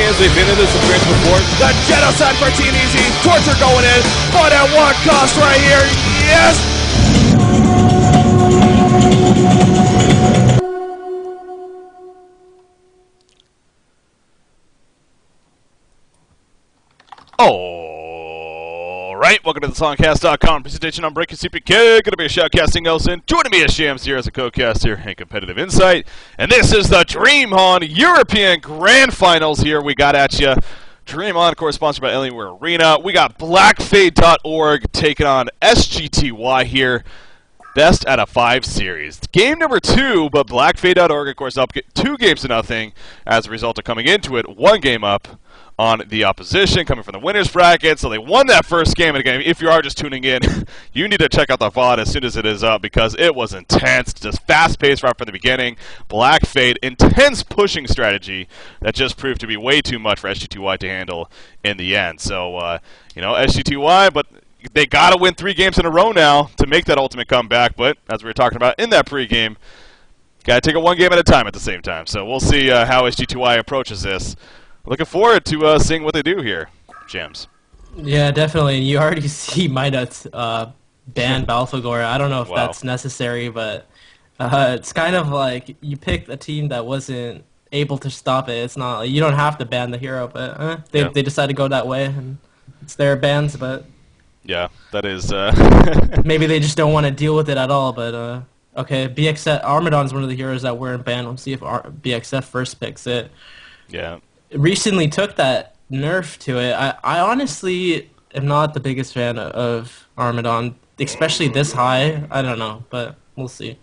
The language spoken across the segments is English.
games, they've been in this experience before. The genocide for Team Easy. Torture going in, but at what cost right here? Yes! Alright, welcome to the honcast.com presentation on Breaking CPK. Gonna be a shoutcasting Nelson. Joining me as Shams here as a co-caster and competitive insight. And this is the DreamHoN European Grand Finals here we got at you. DreamHoN, of course, sponsored by Alienware Arena. We got blackfade.org taking on sGty here. Best out of 5 series. Game number 2, but blackfade.org, of course, up 2 games to nothing as a result of coming into it 1 game up on the opposition, coming from the winner's bracket. So they won that first game of the game. If you are just tuning in, you need to check out the VOD as soon as it is up because it was intense, just fast-paced right from the beginning. Blackfade, intense pushing strategy that just proved to be way too much for sGty to handle in the end. So, you know, sGty, but they got to win 3 games in a row now to make that ultimate comeback. But as we were talking about in that pregame, got to take it 1 game at a time at the same time. So we'll see how sGty approaches this. Looking forward to seeing what they do here, Jams. Yeah, definitely. You already see Minut's ban Balfagor. I don't know if that's necessary, but it's kind of like you picked a team that wasn't able to stop it. It's not like you don't have to ban the hero, but they decided to go that way, and it's their bans. But yeah, that is maybe they just don't want to deal with it at all. But okay, BxF Armadon's one of the heroes that weren't banned. We'll see if BxF first picks it. Yeah. Recently took that nerf to it. I honestly am not the biggest fan of Armadon, especially this high. I don't know, but we'll see.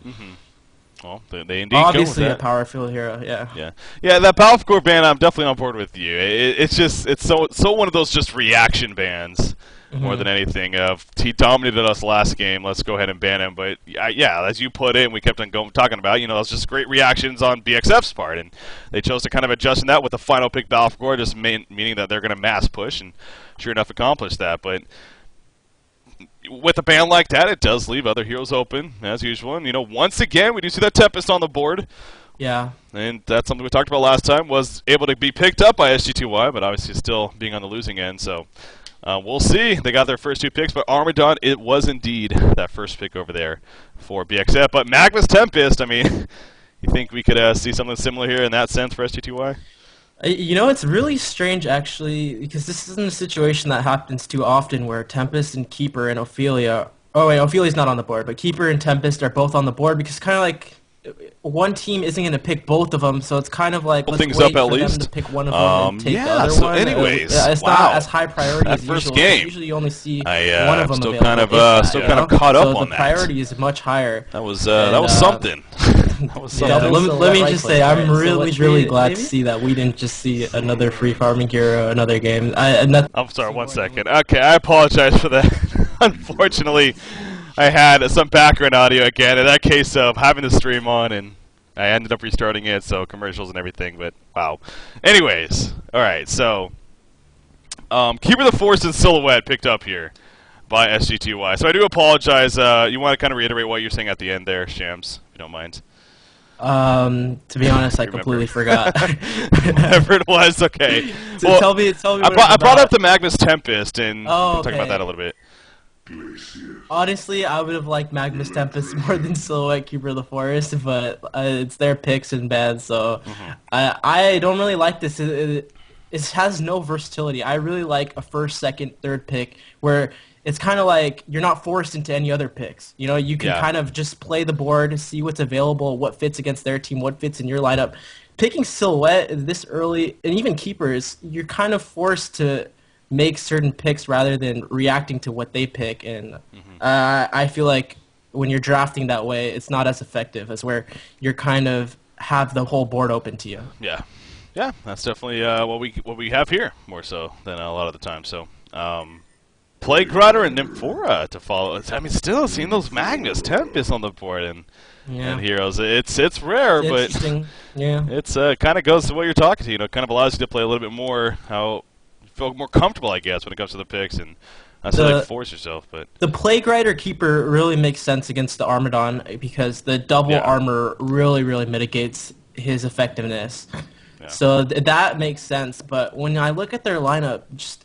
Well, they indeed obviously go with a powerful hero. Yeah. That Balfagor ban, I'm definitely on board with you. It's so one of those just reaction bans. More than anything, he dominated us last game. Let's go ahead and ban him. But yeah, as you put in, we kept on talking about. You know, it's just great reactions on BxF's part, and they chose to kind of adjust in that with the final pick Balfagor, just meaning that they're going to mass push, and sure enough, accomplish that. But with a ban like that, it does leave other heroes open as usual. And you know, once again, we do see that Tempest on the board. Yeah. And that's something we talked about last time. Was able to be picked up by sGty, but obviously still being on the losing end. So. We'll see. They got their first 2 picks, but Armadon, it was indeed that first pick over there for BxF. But Magnus Tempest, I mean, you think we could see something similar here in that sense for sGty? You know, it's really strange, actually, because this isn't a situation that happens too often where Tempest and Keeper and Ophelia... Oh, wait, Ophelia's not on the board, but Keeper and Tempest are both on the board because kind of like... One team isn't going to pick both of them, so it's kind of like let's things wait up at for least. them to pick one of them and take the other so one. Anyways, it's not as high priority as first usual. game. Usually you only see I, one of them still available. Still kind of caught up so on the priority is much higher. That was something. That was something. Yeah, let me just say, I'm really glad to see that we didn't just see another free farming hero, another game. I'm sorry, 1 second. Okay, I apologize for that. Unfortunately, I had some background audio again. In that case of having the stream on and I ended up restarting it, so commercials and everything, but wow. Anyways, alright, so Keeper the Force and Silhouette picked up here by sGty. So I do apologize. You want to kind of reiterate what you're saying at the end there, Shams, if you don't mind? To be honest, I completely forgot. Whatever it was, okay. So well, tell me I brought up the Magnus Tempest, and we'll talk about that a little bit. Honestly, I would have liked Magnus Tempest more than Silhouette Keeper of the Forest, but it's their picks and bans, so I don't really like this. It has no versatility. I really like a first, second, third pick where it's kind of like you're not forced into any other picks. You know, you can kind of just play the board, see what's available, what fits against their team, what fits in your lineup. Picking Silhouette this early, and even Keepers, you're kind of forced to make certain picks rather than reacting to what they pick, and I feel like when you're drafting that way, it's not as effective as where you're kind of have the whole board open to you. Yeah, that's definitely what we have here more so than a lot of the time. So, Plague Rider and Nymphora to follow. I mean, still seeing those Magnus Tempest on the board and heroes. It's rare, but it's kind of goes to what you're talking to. You know, it kind of allows you to play a little bit more how. Feel more comfortable, I guess, when it comes to the picks, and not so like force yourself. But the Plague Rider Keeper really makes sense against the Armadon because the double armor really mitigates his effectiveness. So that makes sense. But when I look at their lineup, just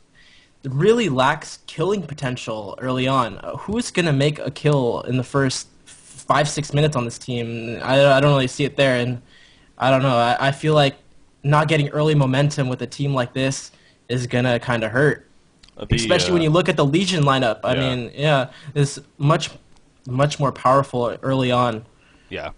really lacks killing potential early on. Who's gonna make a kill in the first 5-6 minutes on this team? I don't really see it there, and I don't know. I feel like not getting early momentum with a team like this is gonna kind of hurt. Especially when you look at the Legion lineup. I mean, it's much more powerful early on. Yeah.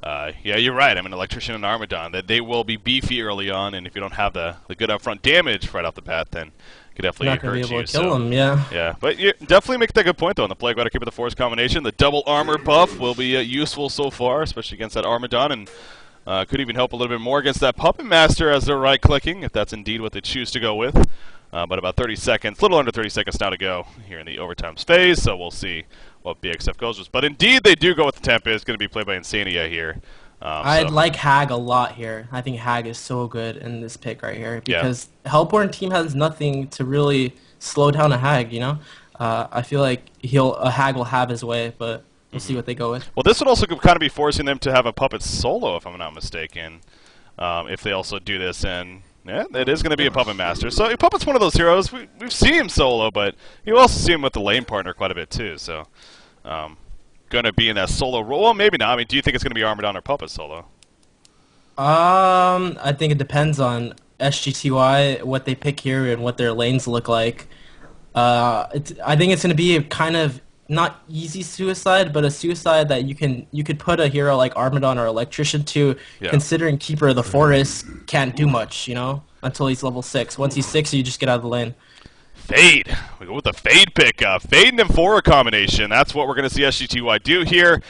Yeah, you're right. I mean, Electrician and Armadon, that they will be beefy early on, and if you don't have the good upfront damage right off the bat, then it could definitely hurt you. Not gonna be able to kill them, yeah. Yeah, but you definitely make that good point, though, on the Plague Rider Keeper the Force combination. The double armor buff will be useful so far, especially against that Armadon, and could even help a little bit more against that Puppet Master as they're right-clicking, if that's indeed what they choose to go with. But about 30 seconds, a little under 30 seconds now to go here in the overtime phase, so we'll see what BxF goes with. But indeed, they do go with the Tempest. It's going to be played by Insania here. I'd like Hag a lot here. I think Hag is so good in this pick right here because Hellborn team has nothing to really slow down a Hag, you know? I feel like a Hag will have his way, but we'll see what they go with. Well, this would also kind of be forcing them to have a Puppet solo, if I'm not mistaken, if they also do this, and yeah, it is going to be a Puppet Master. So Puppet's one of those heroes. We've seen him solo, but you also see him with the lane partner quite a bit too. So, going to be in that solo role. Well, maybe not. I mean, do you think it's going to be Armadon or Puppet solo? I think it depends on sGty, what they pick here, and what their lanes look like. I think it's going to be a kind of not easy suicide, but a suicide that you could put a hero like Armadon or Electrician to, considering Keeper of the Forest can't do much, you know, until he's level 6. Once he's 6, you just get out of the lane. Fade. We go with the Fade pick. Fade and Amphora combination. That's what we're going to see sGty do here.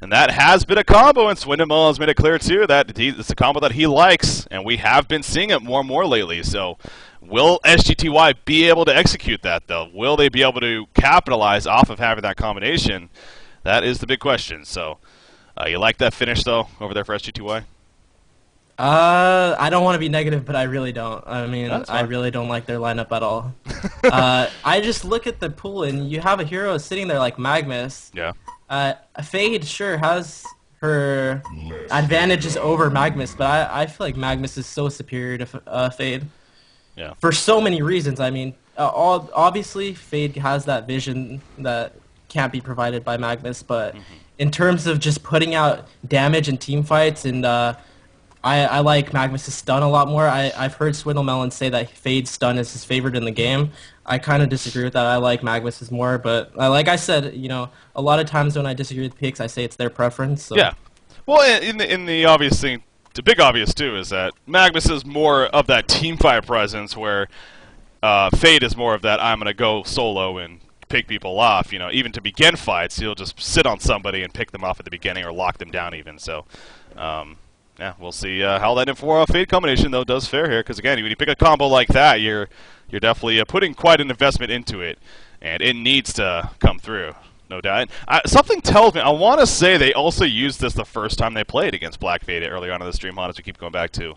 And that has been a combo, and Swindon has made it clear, too, that it's a combo that he likes, and we have been seeing it more and more lately. So will sGty be able to execute that, though? Will they be able to capitalize off of having that combination? That is the big question. So you like that finish, though, over there for sGty? I don't want to be negative, but I really don't. I mean, I really don't like their lineup at all. I just look at the pool, and you have a hero sitting there like Magmus. Yeah. Fade sure has her advantages over Magmus, but I feel like Magmus is so superior to Fade. Yeah. For so many reasons. I mean, obviously Fade has that vision that can't be provided by Magmus, but in terms of just putting out damage in team fights, and I like Magmus' stun a lot more. I've heard Swindlemelon say that Fade's stun is his favorite in the game. I kind of disagree with that. I like Magmus' more, but like I said, you know, a lot of times when I disagree with picks, I say it's their preference. So. Yeah. Well, in the obvious thing, the big obvious too is that Magmus is more of that team fight presence, where Fade is more of that I'm gonna go solo and pick people off. You know, even to begin fights, he'll just sit on somebody and pick them off at the beginning or lock them down even. So. Yeah, we'll see how that Amphora Fade combination though does fare here, because again, when you pick a combo like that, you're definitely putting quite an investment into it, and it needs to come through, no doubt. Something tells me, I want to say they also used this the first time they played against Black Fade early on in the DreamHoN, as we keep going back to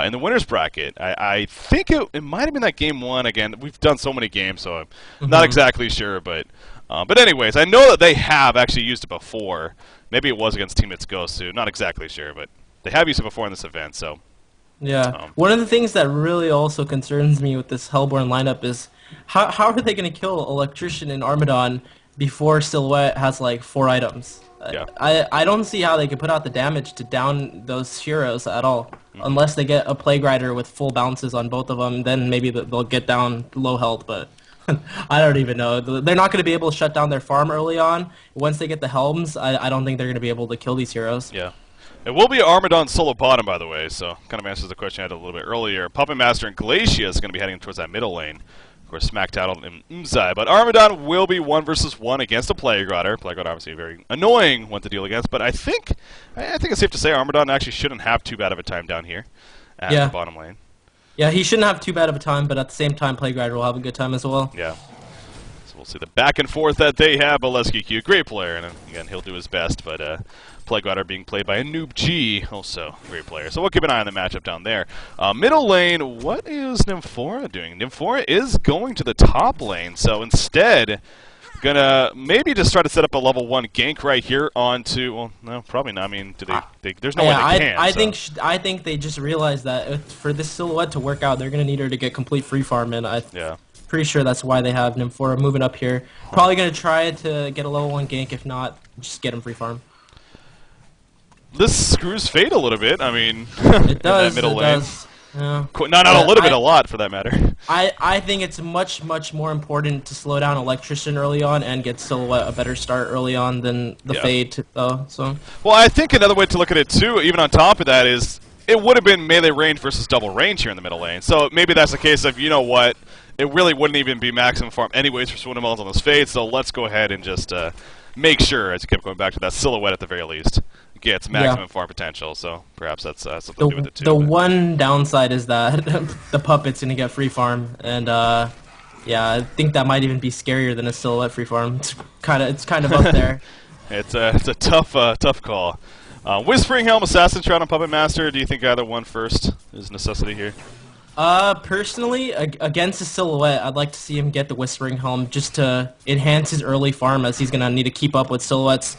in the winners bracket. I think it might have been that game 1. Again, we've done so many games, so I'm not exactly sure, but anyways, I know that they have actually used it before. Maybe it was against Team It's Gosu, not exactly sure, but they have used it before in this event, so. Yeah. One of the things that really also concerns me with this Hellborn lineup is how are they going to kill Electrician and Armadon before Silhouette has like 4 items? Yeah. I don't see how they can put out the damage to down those heroes at all. Unless they get a Plague Rider with full bounces on both of them, then maybe they'll get down low health, but I don't even know. They're not going to be able to shut down their farm early on. Once they get the Helms, I don't think they're going to be able to kill these heroes. Yeah. It will be Armadon solo bottom, by the way, so kind of answers the question I had a little bit earlier. Puppet Master and Glacia is going to be heading towards that middle lane. Of course, smacked out on Mzai, but Armadon will be 1 versus 1 against a Plague Rider. Plague Rider obviously a very annoying one to deal against, but I think it's safe to say Armadon actually shouldn't have too bad of a time down here at the bottom lane. Yeah, he shouldn't have too bad of a time, but at the same time, Plague Rider will have a good time as well. Yeah. So we'll see the back and forth that they have. Boleski Q, great player, and again, he'll do his best, but Plague Rider being played by a Noob G, also a great player. So we'll keep an eye on the matchup down there. Middle lane, what is Nymphora doing? Nymphora is going to the top lane, so instead, Gonna maybe just try to set up a level 1 gank right here onto. Well, no, probably not. I mean, do they there's no way they can. I think they just realized that for this silhouette to work out, they're gonna need her to get complete free farm, and pretty sure that's why they have Nymphora moving up here. Probably gonna try to get a level 1 gank. If not, just get him free farm. This screws Fate a little bit. I mean, it does. In that middle lane. Does. Yeah. Not a little bit, a lot for that matter. I think it's much more important to slow down Electrician early on and get Silhouette a better start early on than the Fade, though. So. Well, I think another way to look at it too, even on top of that, is it would have been melee range versus double range here in the middle lane. So maybe that's a case of, you know what, it really wouldn't even be maximum farm anyways for Swindelmons on this Fade. So let's go ahead and just make sure, as you kept going back to that Silhouette at the very least, gets maximum farm potential, so perhaps that's something to do with it too. The one downside is that the Puppet's gonna get free farm, and yeah, I think that might even be scarier than a Silhouette free farm. It's kind of up there. It's a tough call. Whispering Helm, Assassin Shroud, and Puppet Master. Do you think either one first is a necessity here? Personally, against a Silhouette, I'd like to see him get the Whispering Helm just to enhance his early farm, as he's gonna need to keep up with Silhouette's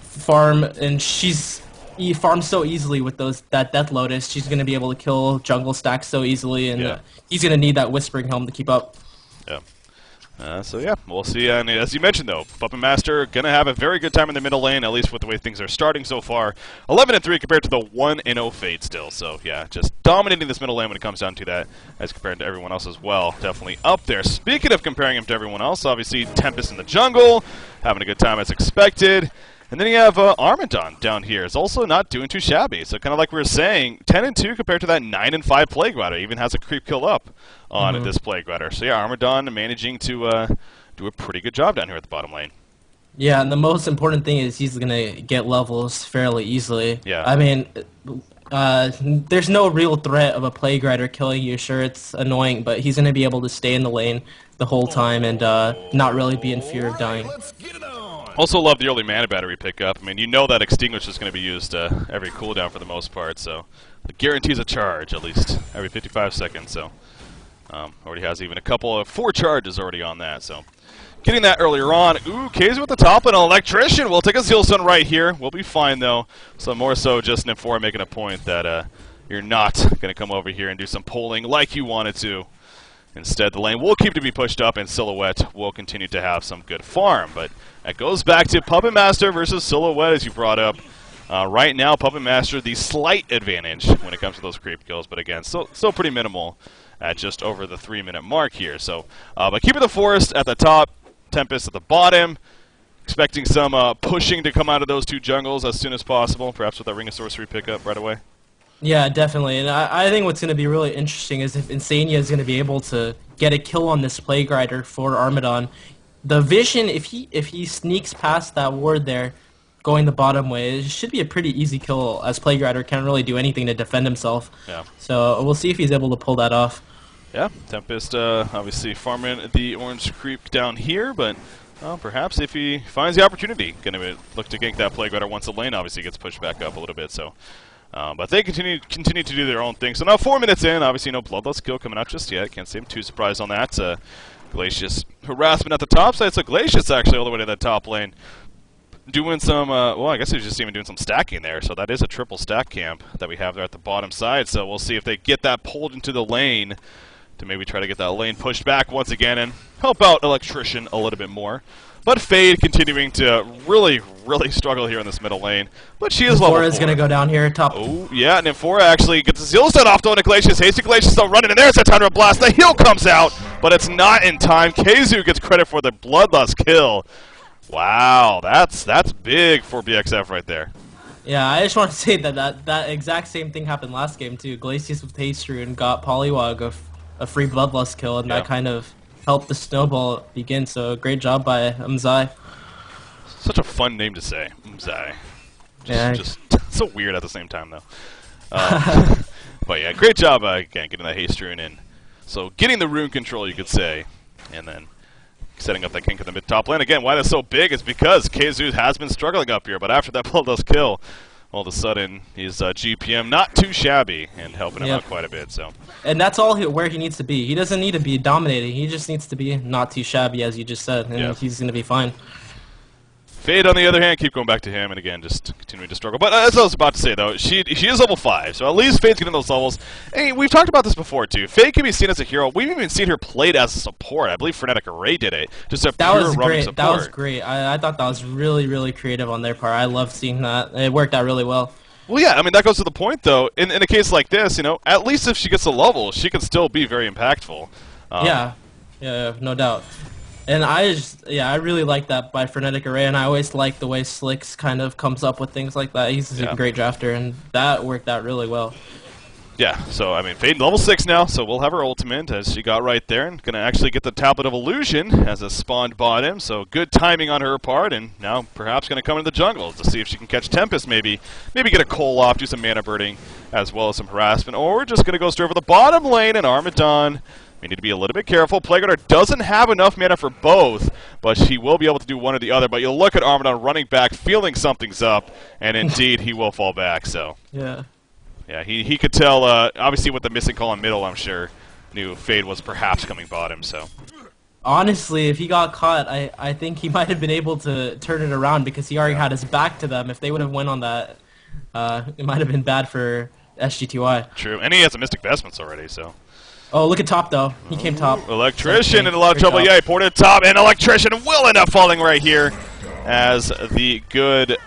farm, and he farms so easily with that Death Lotus. She's going to be able to kill jungle stacks so easily, and he's going to need that Whispering Helm to keep up. Yeah. So yeah, we'll see. And as you mentioned, though, Puppet Master going to have a very good time in the middle lane, at least with the way things are starting so far. 11-3 compared to the 1-0 Fade still. So yeah, just dominating this middle lane when it comes down to that, as compared to everyone else as well. Definitely up there. Speaking of comparing him to everyone else, obviously Tempest in the jungle, having a good time as expected. And then you have Armadon down here. It's also not doing too shabby. So kind of like we were saying, 10-2 compared to that 9-5 Plague Rider. Even has a creep kill up on this Plague Rider. So yeah, Armadon managing to do a pretty good job down here at the bottom lane. Yeah, and the most important thing is he's going to get levels fairly easily. Yeah. I mean, there's no real threat of a Plague Rider killing you. Sure, it's annoying, but he's going to be able to stay in the lane the whole time and not really be in fear of dying. Also love the early mana battery pickup. I mean, you know that Extinguish is going to be used every cooldown for the most part, so it guarantees a charge at least every 55 seconds. So already has even a couple of 4 charges already on that. So getting that earlier on. Ooh, Kaiser with the top and an Electrician. We'll take a Zeal Stone right here. We'll be fine though. So more so just Nymphora making a point that you're not going to come over here and do some polling like you wanted to. Instead, the lane will keep to be pushed up, and Silhouette will continue to have some good farm. But that goes back to Puppet Master versus Silhouette, as you brought up. Right now, Puppet Master, the slight advantage when it comes to those creep kills. But again, still pretty minimal at just over the 3-minute mark here. So, but keeping the Forest at the top, Tempest at the bottom. Expecting some pushing to come out of those 2 jungles as soon as possible, perhaps with that Ring of Sorcery pickup right away. Yeah, definitely, and I think what's going to be really interesting is if Insania is going to be able to get a kill on this Plague Rider for Armadon. The vision, if he sneaks past that ward there, going the bottom way, it should be a pretty easy kill, as Plague Rider can't really do anything to defend himself. Yeah. So we'll see if he's able to pull that off. Yeah, Tempest obviously farming the orange creep down here, but perhaps if he finds the opportunity, going to look to gank that Plague Rider once the lane obviously gets pushed back up a little bit. So. But they continue to do their own thing. So now 4 minutes in, obviously no Bloodlust kill coming out just yet. Can't say I'm too surprised on that. Glacius harassment at the top side. So Glacius actually all the way to that top lane. Doing some, well, I guess he's just even doing some stacking there. So that is a triple stack camp that we have there at the bottom side. So we'll see if they get that pulled into the lane to maybe try to get that lane pushed back once again and help out Electrician a little bit more. But Fade continuing to really struggle here in this middle lane. But she is level 4. Nymfora's going to go down here top. Oh, yeah, Nymphora actually gets the Zeal Stone off to Glacius. Hasty Glacius still running in there. It's a Thunder Blast. The heal comes out, but it's not in time. Keizu gets credit for the Bloodlust kill. Wow, that's big for BxF right there. Yeah, I just want to say that exact same thing happened last game too. Glacius with Haste Rune got Poliwag a free Bloodlust kill, and that kind of helped the snowball begin, so great job by Mzai. Such a fun name to say, Mzai. Just so weird at the same time, though. But yeah, great job, again, getting that Haste Rune in. So getting the rune control, you could say, and then setting up that kink in the mid-top lane. Again, why that's so big is because Keizu has been struggling up here, but after that Bloodlust kill, all of a sudden his GPM not too shabby and helping him out quite a bit. So, and that's all where he needs to be. He doesn't need to be dominating. He just needs to be not too shabby, as you just said, and he's going to be fine. Fade, on the other hand, keep going back to him, and again, just continuing to struggle. But as I was about to say, though, she is level 5, so at least Fade's getting those levels. Hey, we've talked about this before, too. Fade can be seen as a hero. We've even seen her played as a support. I believe Frenetic Array did it. Just a pure roaming support. That was great. I thought that was really, really creative on their part. I love seeing that. It worked out really well. Well, yeah, I mean, that goes to the point, though. In a case like this, you know, at least if she gets a level, she can still be very impactful. Yeah, no doubt. And I really like that by Frenetic Array, and I always like the way Slicks kind of comes up with things like that. He's a great drafter, and that worked out really well. Yeah, so, I mean, Fade level 6 now, so we'll have her ultimate as she got right there, and going to actually get the Tablet of Illusion as a spawned bottom, so good timing on her part, and now perhaps going to come into the jungle to see if she can catch Tempest maybe get a Coal off, do some mana birding, as well as some harassment, or we're just going to go straight over the bottom lane and Armadon. We need to be a little bit careful. Plagueguarder doesn't have enough mana for both, but she will be able to do one or the other. But you'll look at Armadon running back, feeling something's up, and indeed he will fall back. So yeah, he could tell, obviously with the missing call in middle, I'm sure, knew Fade was perhaps coming bottom. So honestly, if he got caught, I think he might have been able to turn it around because he already had his back to them. If they would have went on that, it might have been bad for sGty. True, and he has a Mystic Vestments already, so... Oh, look at top, though. He came top. Electrician in a lot of trouble. Yeah, he poured it top, and Electrician will end up falling right here as the good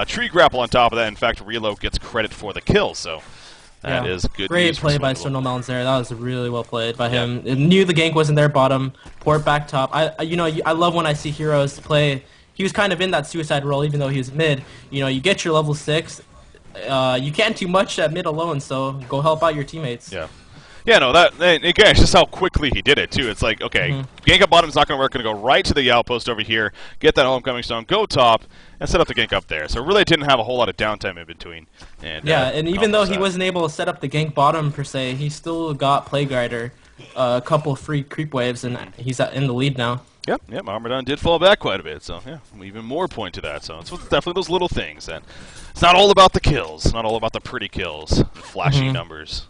tree grapple on top of that. In fact, Reload gets credit for the kill, so that is good. Great play by Swindle Melons there. That was really well played by him. It knew the gank wasn't there bottom, port back top. I love when I see heroes play. He was kind of in that suicide role, even though he was mid. You know, you get your level 6. You can't do much at mid alone, so go help out your teammates. Yeah. Yeah, no, again, it's just how quickly he did it, too. It's like, okay, gank up bottom's not going to work. Going to go right to the outpost over here, get that homecoming stone, go top, and set up the gank up there. So it really didn't have a whole lot of downtime in between. And, and even though he wasn't able to set up the gank bottom, per se, he still got Plagueguarder a couple free creep waves, and he's in the lead now. Yep, Armadon did fall back quite a bit, so yeah, even more point to that. So it's definitely those little things. And it's not all about the kills, not all about the pretty kills, and flashy numbers.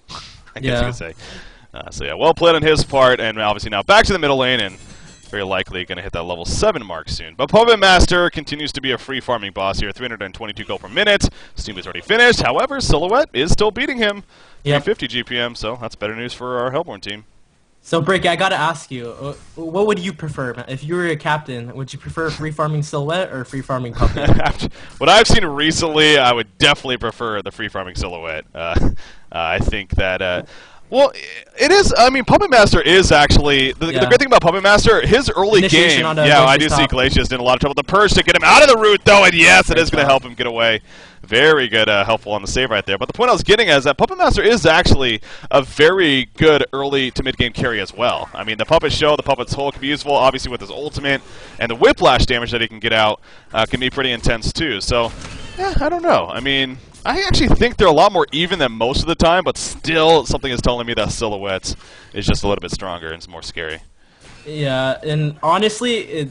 I guess you could say. So yeah, well played on his part, and obviously now back to the middle lane, and very likely going to hit that level 7 mark soon. But Puppet Master continues to be a free farming boss here, 322 gold per minute. Steam is already finished. However, Silhouette is still beating him, 350 GPM, so that's better news for our Hellborn team. So, Bricky, I gotta ask you, what would you prefer? If you were a captain, would you prefer free farming Silhouette or free farming Puppet? What I've seen recently, I would definitely prefer the free farming Silhouette. I think that, well, it is, I mean, Puppet Master is actually, the great thing about Puppet Master, his early game, I do see Glacius in a lot of trouble. The Purge to get him out of the root, though, and yes, it is going to help him get away. Very good, helpful on the save right there. But the point I was getting at is that Puppet Master is actually a very good early to mid-game carry as well. I mean, the Puppet Show, the Puppet's Hole can be useful, obviously with his ultimate, and the Whiplash damage that he can get out can be pretty intense too. So, yeah, I don't know. I mean, I actually think they're a lot more even than most of the time, but still something is telling me that Silhouette is just a little bit stronger and it's more scary. Yeah, and honestly,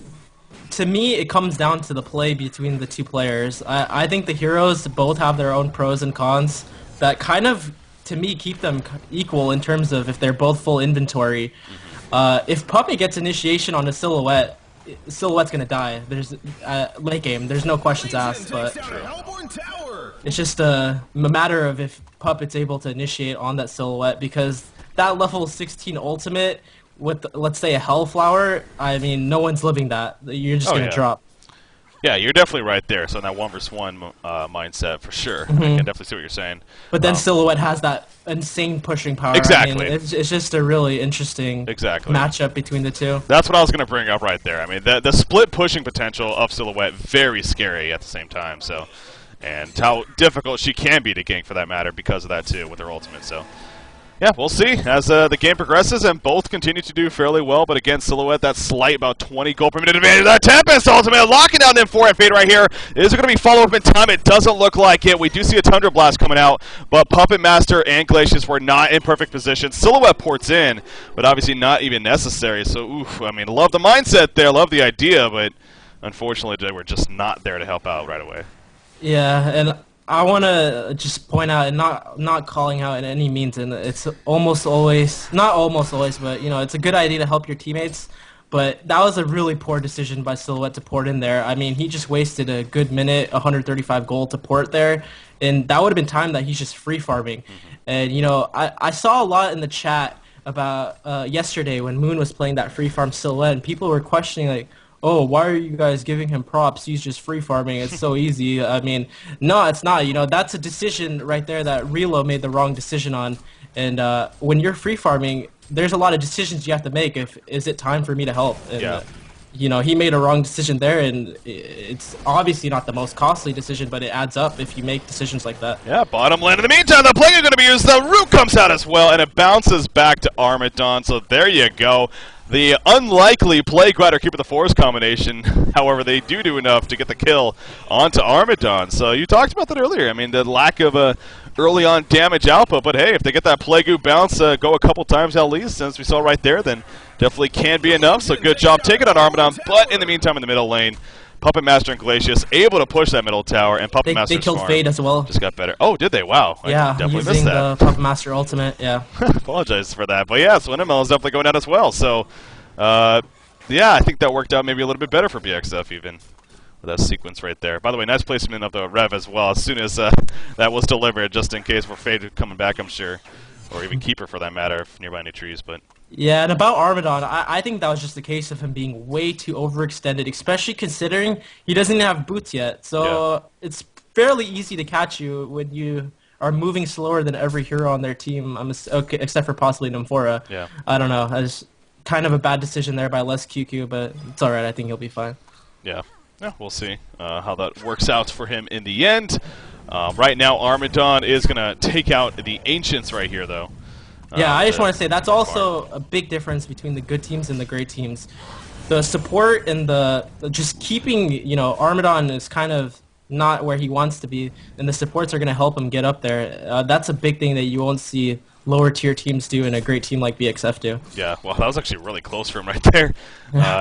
to me, it comes down to the play between the two players. I think the heroes both have their own pros and cons that kind of, to me, keep them equal in terms of if they're both full inventory. If Puppet gets initiation on a Silhouette, Silhouette's going to die. There's late game. There's no questions asked, but it's just a matter of if Puppet's able to initiate on that Silhouette, because that level 16 ultimate with, let's say, a Hellflower, I mean, no one's living that. You're just going to drop. Yeah, you're definitely right there. So in that 1 versus 1 mindset, for sure. I can definitely see what you're saying. But then Silhouette has that insane pushing power. Exactly. I mean, it's just a really interesting matchup between the two. That's what I was going to bring up right there. I mean, the split pushing potential of Silhouette, very scary at the same time. So, and how difficult she can be to gank for that matter because of that too with her ultimate. So, yeah, we'll see as the game progresses, and both continue to do fairly well. But again, Silhouette, that slight about 20 gold per minute advantage. That Tempest ultimate locking down them 4 at Fade right here. Is it going to be follow-up in time? It doesn't look like it. We do see a Tundra Blast coming out, but Puppet Master and Glacius were not in perfect position. Silhouette ports in, but obviously not even necessary. So, oof, I mean, love the mindset there, love the idea, but unfortunately they were just not there to help out right away. Yeah, and I want to just point out, and not calling out in any means, and it's almost always, not almost always, but you know, it's a good idea to help your teammates. But that was a really poor decision by Silhouette to port in there. I mean, he just wasted a good minute, 135 gold to port there, and that would have been time that he's just free farming. And you know, I saw a lot in the chat about yesterday when Moon was playing that free farm Silhouette, and people were questioning like, oh, why are you guys giving him props? He's just free farming. It's so easy. I mean, no, it's not. You know, that's a decision right there that Relo made the wrong decision on. And when you're free farming, there's a lot of decisions you have to make. Is it time for me to help? And, yeah. You know, he made a wrong decision there, and it's obviously not the most costly decision, but it adds up if you make decisions like that. Yeah, bottom lane. In the meantime, the play is going to be used. The root comes out as well, and it bounces back to Armadon. So there you go. The unlikely Plague Rider Keeper the Forest combination, however, they do enough to get the kill onto Armadon. So you talked about that earlier. I mean, the lack of early on damage output, but hey, if they get that Plague bounce, go a couple times at least, since we saw right there, then definitely can be enough. So good job taking on Armadon, but in the meantime, in the middle lane, Puppet Master and Glacius able to push that middle tower, and Puppet Master's They killed farm Fade as well. just got better. Oh, did they? Wow. Yeah, I definitely using missed that. the Puppet Master ultimate, yeah. Apologize for that. But yeah, so Swindlemel is definitely going down as well. So, yeah, I think that worked out maybe a little bit better for BxF even. With that sequence right there. By the way, nice placement of the Rev as well as soon as that was delivered, just in case we're Fade coming back, I'm sure. Or even Keeper for that matter, if nearby any trees. But yeah, and about Armadon, I think that was just a case of him being way too overextended, especially considering he doesn't have boots yet. So it's fairly easy to catch you when you are moving slower than every hero on their team, okay, except for possibly Nymphora. Yeah. I don't know. It's kind of a bad decision there by Les QQ, but it's all right. I think he'll be fine. Yeah. Yeah, we'll see how that works out for him in the end. Right now, Armadon is going to take out the Ancients right here, though. Yeah, I just want to say that's also a big difference between the good teams and the great teams. The support and the just keeping, you know, Armadon is kind of not where he wants to be, and the supports are going to help him get up there. That's a big thing that you won't see lower tier teams do and a great team like BxF do. Yeah, well, that was actually really close for him right there.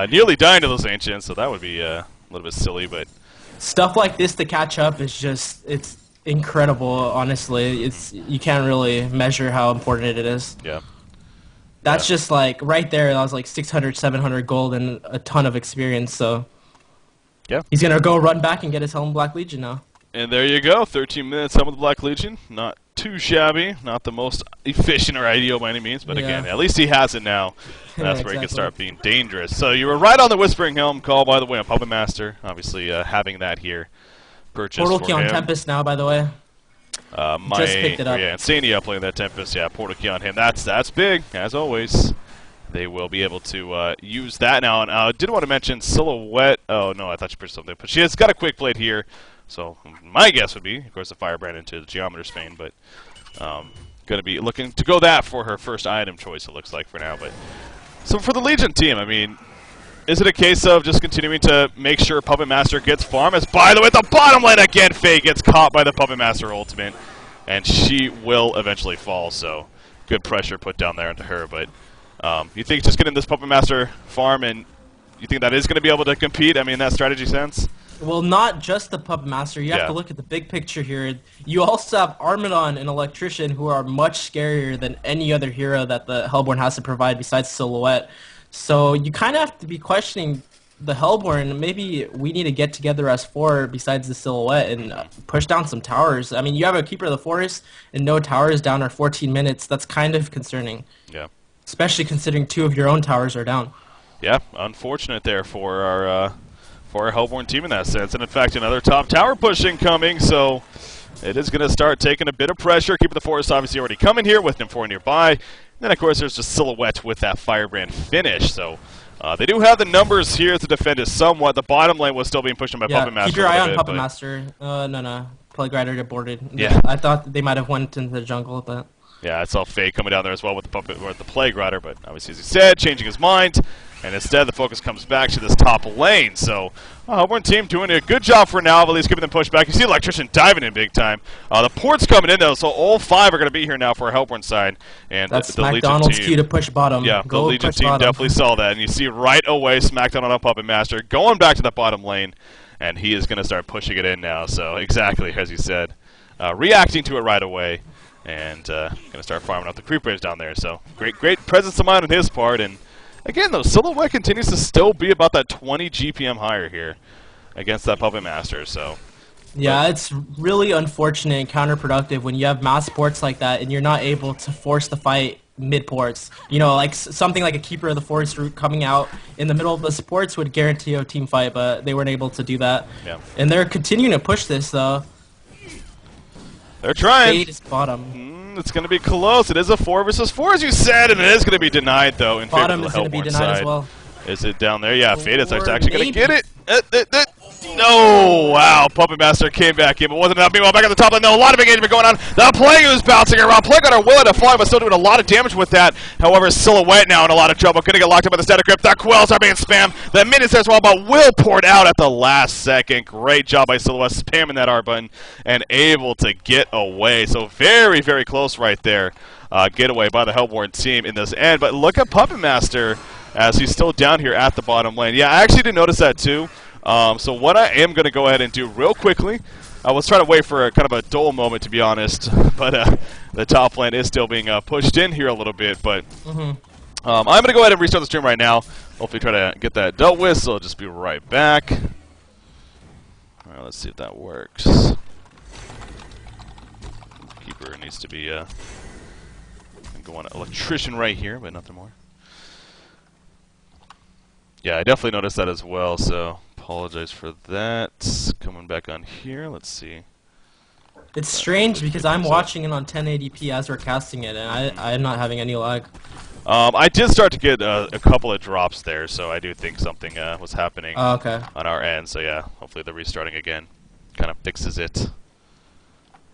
Nearly dying to those Ancients, so that would be a little bit silly, but stuff like this to catch up is just, it's incredible, honestly. You can't really measure how important it is. Yeah. That's just like right there, that was like 600, 700 gold and a ton of experience, so yeah. He's going to go run back and get his Helm Black Legion now. And there you go, 13 minutes Helm of the Black Legion. Not too shabby, not the most efficient or ideal by any means, but again, at least he has it now. And that's where he can start being dangerous. So you were right on the Whispering Helm call, by the way, on Puppet Master. Obviously, having that here purchased Portal for Key on him. Tempest now, by the way. Just picked it up. Yeah, Insania playing that Tempest. Yeah, Portal Key on him. That's big, as always. They will be able to use that now. And I did want to mention Silhouette. Oh, no, I thought she purchased something. But she has got a quick plate here. So my guess would be, of course, the Firebrand into the Geometer's Fane. But going to be looking to go that for her first item choice, it looks like, for now. But so for the Legion team, I mean, is it a case of just continuing to make sure Puppet Master gets farm? As, by the way, the bottom lane again, Faye gets caught by the Puppet Master ultimate. And she will eventually fall, so good pressure put down there into her. But you think just getting this Puppet Master farm, and you think that is going to be able to compete, I mean, in that strategy sense? Well, not just the Puppet Master. You have to look at the big picture here. You also have Armadon and Electrician, who are much scarier than any other hero that the Hellborn has to provide besides Silhouette. So you kind of have to be questioning the Hellborn. Maybe we need to get together as four besides the Silhouette and push down some towers. I mean, you have a Keeper of the Forest and no towers down for 14 minutes. That's kind of concerning. Yeah. Especially considering two of your own towers are down. Yeah, unfortunate there for our Hellborn team in that sense. And in fact, another top tower pushing coming, so it is going to start taking a bit of pressure. Keeper of the Forest obviously already coming here with Nymphora nearby. And then, of course, there's just Silhouette with that Firebrand finish. So they do have the numbers here to defend it somewhat. The bottom lane was still being pushed by Puppet Master. Keep your eye on Puppet Master. No. Plague Rider aborted. Yeah. I thought they might have went into the jungle with that. Yeah, I saw Faye coming down there as well with the Puppet or the Plague Rider, but obviously, as he said, changing his mind. And instead, the focus comes back to this top lane. So, Hellborn team doing a good job for now, at least giving them pushback. You see Electrician diving in big time. The port's coming in, though, so all five are going to be here now for Hellborn side. And that's the Legion McDonald's team, key to push bottom. Yeah, the Legion team definitely saw that. And you see right away Smackdown on a Puppet Master going back to the bottom lane. And he is going to start pushing it in now. So, exactly, as you said. reacting to it right away, and going to start farming out the creepers down there. So great presence of mind on his part. And again, though, Silhouette continues to still be about that 20 GPM higher here against that Puppet Master. So. Yeah, it's really unfortunate and counterproductive when you have mass ports like that and you're not able to force the fight mid-ports. You know, like something like a Keeper of the Forest route coming out in the middle of the supports would guarantee a team fight, but they weren't able to do that. Yeah. And they're continuing to push this, though. They're trying. Fade is bottom. It's going to be close. It is a 4 versus 4, as you said, and it is going to be denied, though, in Bottom favor is of going the to be Hellborn denied side. as well. Is it down there? Yeah, Fade is Or actually going to maybe. get it. No! Wow, Puppet Master came back in, but wasn't enough. Meanwhile, back at the top line, though, a lot of engagement going on. The Plague is bouncing around. Plague got her willing to fly, but still doing a lot of damage with that. However, Silhouette now in a lot of trouble. Going to get locked up by the static grip. The Quells are being spammed. The Minions as well, but will poured out at the last second. Great job by Silhouette spamming that R button and able to get away. So very, very close right there. Getaway by the Hellborn team in this end. But look at Puppet Master as he's still down here at the bottom lane. Yeah, I actually did notice that too. So what I am going to go ahead and do real quickly, I was trying to wait for a kind of a dull moment, to be honest, but the top lane is still being pushed in here a little bit. But I'm going to go ahead and restart the stream right now. Hopefully try to get that dealt with, so I'll just be right back. All right, let's see if that works. Keeper needs to be going electrician right here, but nothing more. Yeah, I definitely noticed that as well, so apologize for that. Coming back on here, let's see. It's strange because I'm watching it on 1080p as we're casting it, and I'm not having any lag. I did start to get a couple of drops there, so I do think something was happening Okay. on our end. So yeah, hopefully the restarting again kind of fixes it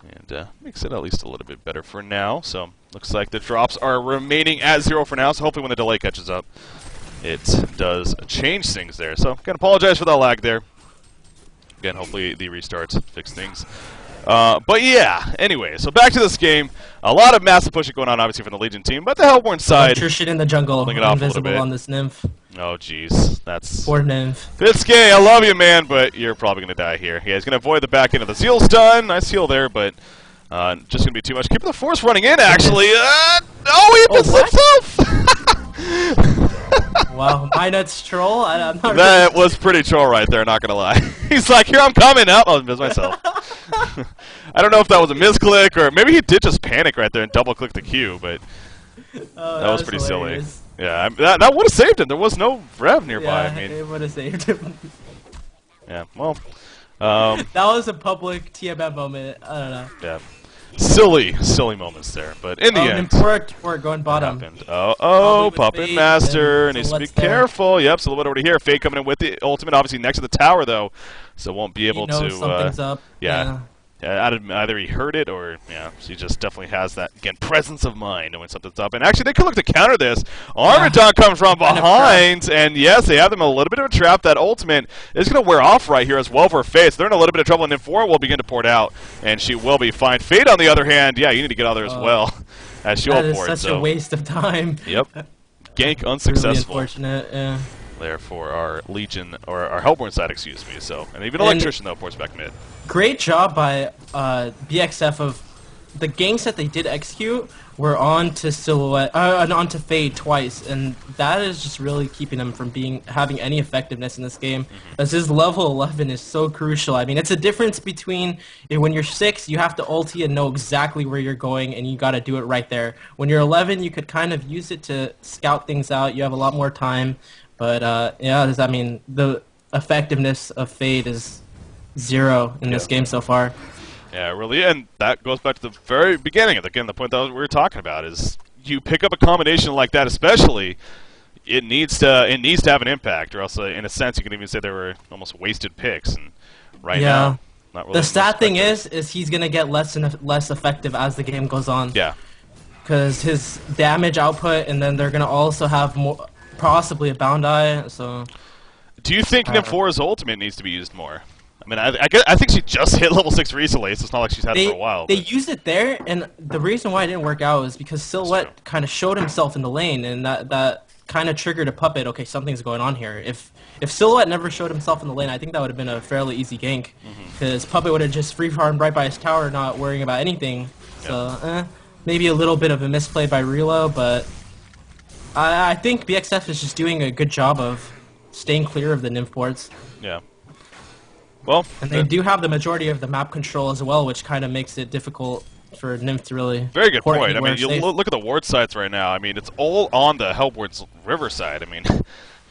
and makes it at least a little bit better for now. So looks like the drops are remaining at 0 for now, so hopefully when the delay catches up, it does change things there. So, again, apologize for that lag there. Again, hopefully the restarts fix things. But yeah, anyway, so back to this game. A lot of massive pushing going on, obviously, from the Legion team, but the Hellborn side... Electrician in the jungle, pulling it off a little invisible bit. on this nymph. Oh, jeez. That's... Poor nymph. Fitzkay, I love you, man, but you're probably going to die here. Yeah, he's going to avoid the back end of the Zeal stun. Nice heal there, but just going to be too much. Keep the Force running in, actually. Oh, he hits himself! Wow, Minut's troll? I'm not That was pretty troll right there, not gonna lie. He's like, here I'm coming up. I'll miss myself. I don't know if that was a misclick or maybe he did just panic right there and double click the Q, but that was pretty hilarious. silly. Yeah, that would have saved him. There was no rev nearby. Yeah, I mean, it would have saved him. yeah, well, That was a public TMM moment. I don't know. yeah. Silly moments there, but in the end, Import going bottom. happened. Probably with Puppet Fade, Master and needs to be Silhouette's there. careful. Yep, Silhouette over here. Fade coming in with the ultimate, obviously next to the tower though, so won't be able You know to. something's up. Yeah. Either he heard it or, yeah, she just definitely has that, again, presence of mind knowing something's up. And actually, they could look to counter this. Armadon comes from behind, and yes, they have them a little bit of a trap. That ultimate is going to wear off right here as well for Fade. So they're in a little bit of trouble, and Nymphora will begin to pour it out, and she will be fine. Fade, on the other hand, yeah, you need to get out there as well, as she will pour it. That is such a waste of time. Yep. Gank unsuccessful. Really unfortunate, yeah. There for our Legion, or our Hellborn side, excuse me. So, and even Electrician, though, pours back mid. Great job by BxF of the ganks that they did execute were on to Silhouette, on to Fade twice, and that is just really keeping him from having any effectiveness in this game. As his level 11 is so crucial. I mean, it's a difference between when you're 6, you have to ulti and know exactly where you're going, and you got to do it right there. When you're 11, you could kind of use it to scout things out. You have a lot more time, but yeah, I mean, the effectiveness of Fade is 0 in this game so far. Yeah, really, and that goes back to the very beginning. Again, the point that we were talking about is you pick up a combination like that, especially, it needs to have an impact, or else, in a sense, you can even say they were almost wasted picks. And right now, not really. The sad thing is he's gonna get less and less effective as the game goes on. Yeah. Because his damage output, and then they're gonna also have more, possibly a bound eye. So. Do you think Nymphora's ultimate needs to be used more? I mean, I think she just hit level 6 recently, so it's not like she's had it for a while. They used it there, and the reason why it didn't work out is because Silhouette kind of showed himself in the lane, and that kind of triggered a Puppet. Okay, something's going on here. If Silhouette never showed himself in the lane, I think that would have been a fairly easy gank, because Puppet would have just free farmed right by his tower, not worrying about anything. So maybe a little bit of a misplay by Relo, but I think BxF is just doing a good job of staying clear of the Nymph boards. Yeah. Well, and they do have the majority of the map control as well, which kind of makes it difficult for Nymph to really... Very good point. I mean, you look at the ward sites right now. I mean, it's all on the Hellboard's river side. I mean,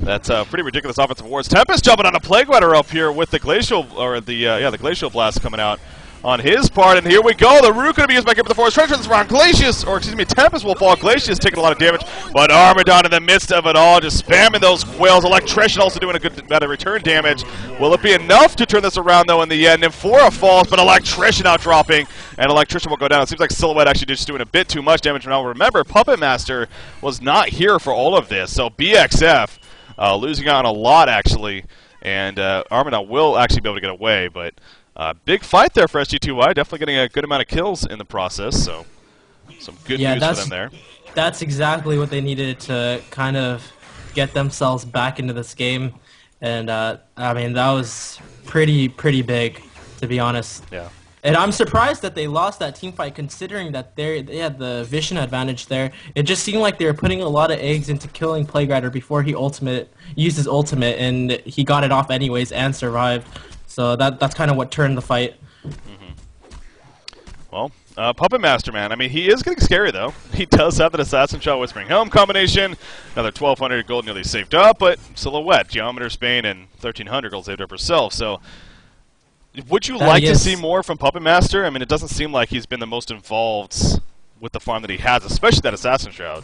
that's pretty ridiculous offensive wards. Tempest jumping on a Plague Rider up here with the Glacial, or the Glacial Blast coming out on his part, and here we go. The Root going to be used by Keeper of the Forest. Trying to turn this around. Glacius, or excuse me, Tempest will fall. Glacius taking a lot of damage, but Armadon in the midst of it all, just spamming those quills. Electrician also doing a good amount of return damage. Will it be enough to turn this around, though, in the end? Nymphora falls, but Electrician out dropping, and Electrician will go down. It seems like Silhouette actually just doing a bit too much damage. Now, remember, Puppet Master was not here for all of this, so BxF losing out on a lot, actually, and Armadon will actually be able to get away, but... big fight there for sGty, definitely getting a good amount of kills in the process, so some good news for them there. That's exactly what they needed to kind of get themselves back into this game, and I mean, that was pretty big, to be honest. Yeah. And I'm surprised that they lost that team fight, considering that they had the vision advantage there. It just seemed like they were putting a lot of eggs into killing Plague Rider before he used his ultimate, and he got it off anyways and survived. So that's kind of what turned the fight. Well, Puppet Master, man. I mean, he is getting scary, though. He does have that Assassin Shot Whispering Helm combination. Another 1,200 gold nearly saved up, but Silhouette, Geometer, Spain, and 1,300 gold saved up herself. So, would you like to see more from Puppet Master? I mean, it doesn't seem like he's been the most involved with the farm that he has, especially that Assassin Shroud.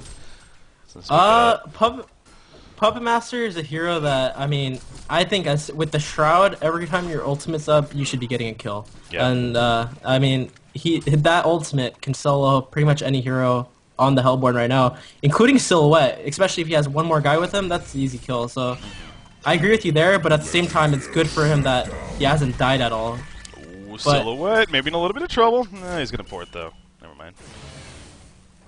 Puppet Master is a hero that, I mean, I think with the Shroud, every time your ultimate's up, you should be getting a kill. Yeah. And, I mean, that ultimate can solo pretty much any hero on the Hellboard right now, including Silhouette. Especially if he has one more guy with him, that's an easy kill. So, I agree with you there, but at the same time, it's good for him that he hasn't died at all. Ooh, Silhouette, maybe in a little bit of trouble. Nah, he's going to port, though. Never mind.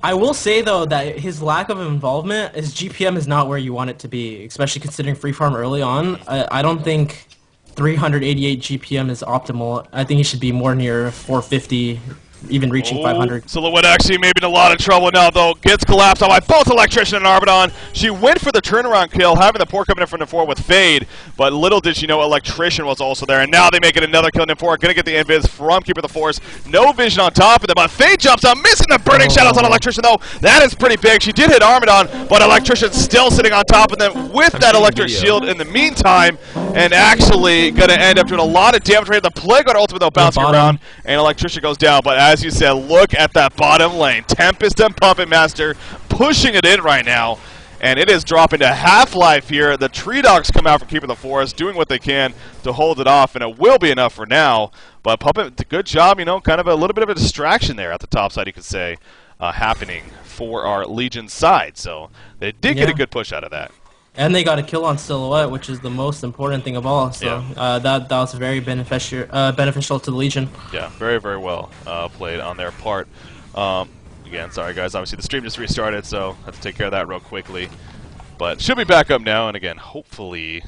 I will say, though, that his lack of involvement, his GPM is not where you want it to be, especially considering free farm early on. I don't think 388 GPM is optimal. I think he should be more near 450, even reaching 500. Silhouette actually maybe in a lot of trouble now, though. Gets collapsed on by both Electrician and Armadon. She went for the turnaround kill, having the port coming in from Nymphora with Fade, but little did she know Electrician was also there, and now they make it another kill. Nymphora gonna get the invis from Keeper of the Forest. No vision on top of them, but Fade jumps out, missing the Burning Shadows on Electrician, though. That is pretty big. She did hit Armadon, but Electrician still sitting on top of them with that electric shield in the meantime, and actually gonna end up doing a lot of damage. The Plague Rider ultimate, though, bouncing around, and Electrician goes down, but as you said, look at that bottom lane. Tempest and Puppet Master pushing it in right now, and it is dropping to half-life here. The Tree Dogs come out from Keeper of the Forest, doing what they can to hold it off, and it will be enough for now. But Puppet, good job, you know, kind of a little bit of a distraction there at the top side, you could say, happening for our Legion side. So they did get a good push out of that. And they got a kill on Silhouette, which is the most important thing of all. So that was very beneficial to the Legion. Yeah, very well played on their part. Again, sorry guys, obviously the stream just restarted, so I have to take care of that real quickly. But should be back up now, and again, hopefully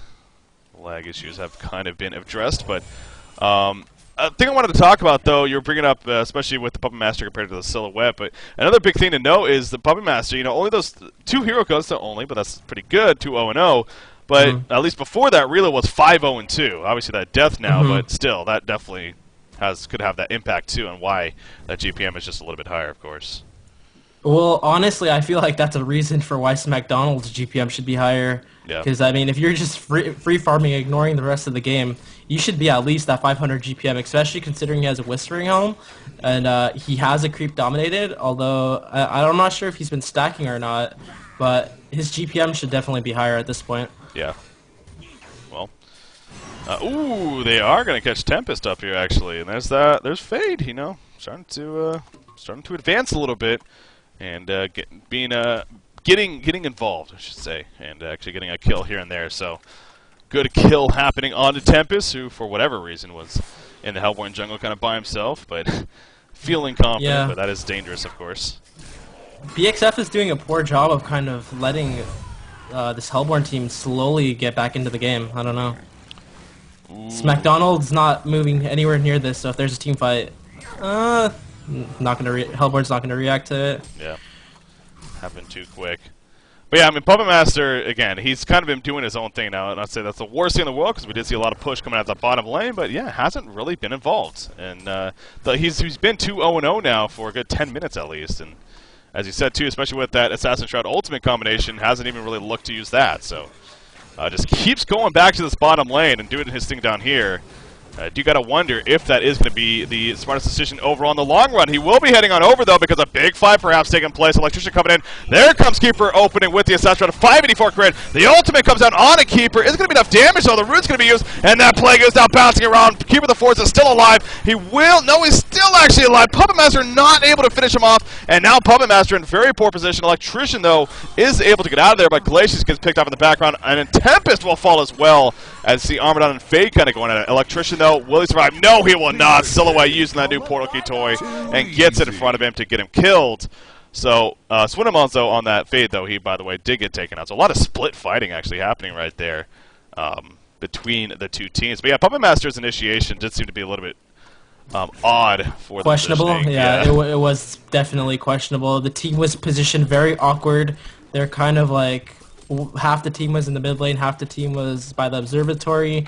lag issues have kind of been addressed. But a thing I wanted to talk about, though, you're bringing up, especially with the Puppet Master compared to the Silhouette, but another big thing to know is the Puppet Master, you know, only those 2 hero codes, so only, but that's pretty good, 2-0-0, but at least before that, Relo was 5-0-2. Obviously that death now, but still, that definitely could have that impact, too, and why that GPM is just a little bit higher, of course. Well, honestly, I feel like that's a reason for why SmackDonald's GPM should be higher. Because, I mean, if you're just free farming, ignoring the rest of the game, you should be at least at 500 GPM, especially considering he has a Whispering Helm, and he has a creep dominated, although I'm not sure if he's been stacking or not, but his GPM should definitely be higher at this point. Yeah. Well, ooh, they are going to catch Tempest up here, actually, and there's Fade, you know, starting to advance a little bit. And getting involved, I should say, and actually getting a kill here and there. So, good kill happening onto Tempest, who, for whatever reason, was in the Hellborn jungle kind of by himself, but feeling confident, but that is dangerous, of course. BxF is doing a poor job of kind of letting this Hellborn team slowly get back into the game. I don't know. McDonald's not moving anywhere near this, so if there's a team fight, Hellborn's not gonna react to it. Yeah, happened too quick. But yeah, I mean, Puppet Master, again, he's kind of been doing his own thing now, and I'd say that's the worst thing in the world, because we did see a lot of push coming out the bottom lane, but yeah, hasn't really been involved. And he's been 2-0-0 now for a good 10 minutes at least, and as you said too, especially with that Assassin Shroud ultimate combination, hasn't even really looked to use that, so just keeps going back to this bottom lane and doing his thing down here. Do gotta wonder if that is going to be the smartest decision overall in the long run. He will be heading on over, though, because a big fight perhaps taking place. Electrician coming in. There comes Keeper opening with the Assassin Shroud. 584 crit. The ultimate comes down on a Keeper. Isn't going to be enough damage, though. The root's going to be used, and that Plague is now bouncing around. Keeper the Force is still alive. He will. No, he's still actually alive. Puppet Master not able to finish him off, and now Puppet Master in very poor position. Electrician, though, is able to get out of there, but Glacius gets picked up in the background, and then Tempest will fall as well, as the Armadon and Fade kind of going at it. Electrician, though, will he survive? No, he will not. Silhouette using that new Portal Key toy and gets it in front of him to get him killed. So, Swinamons, though, on that Fade, though, he, by the way, did get taken out. So a lot of split fighting actually happening right there between the two teams. But yeah, Puppet Master's initiation did seem to be a little bit odd for questionable. The yeah, it was definitely questionable. The team was positioned very awkward. They're kind of like half the team was in the mid lane, half the team was by the observatory,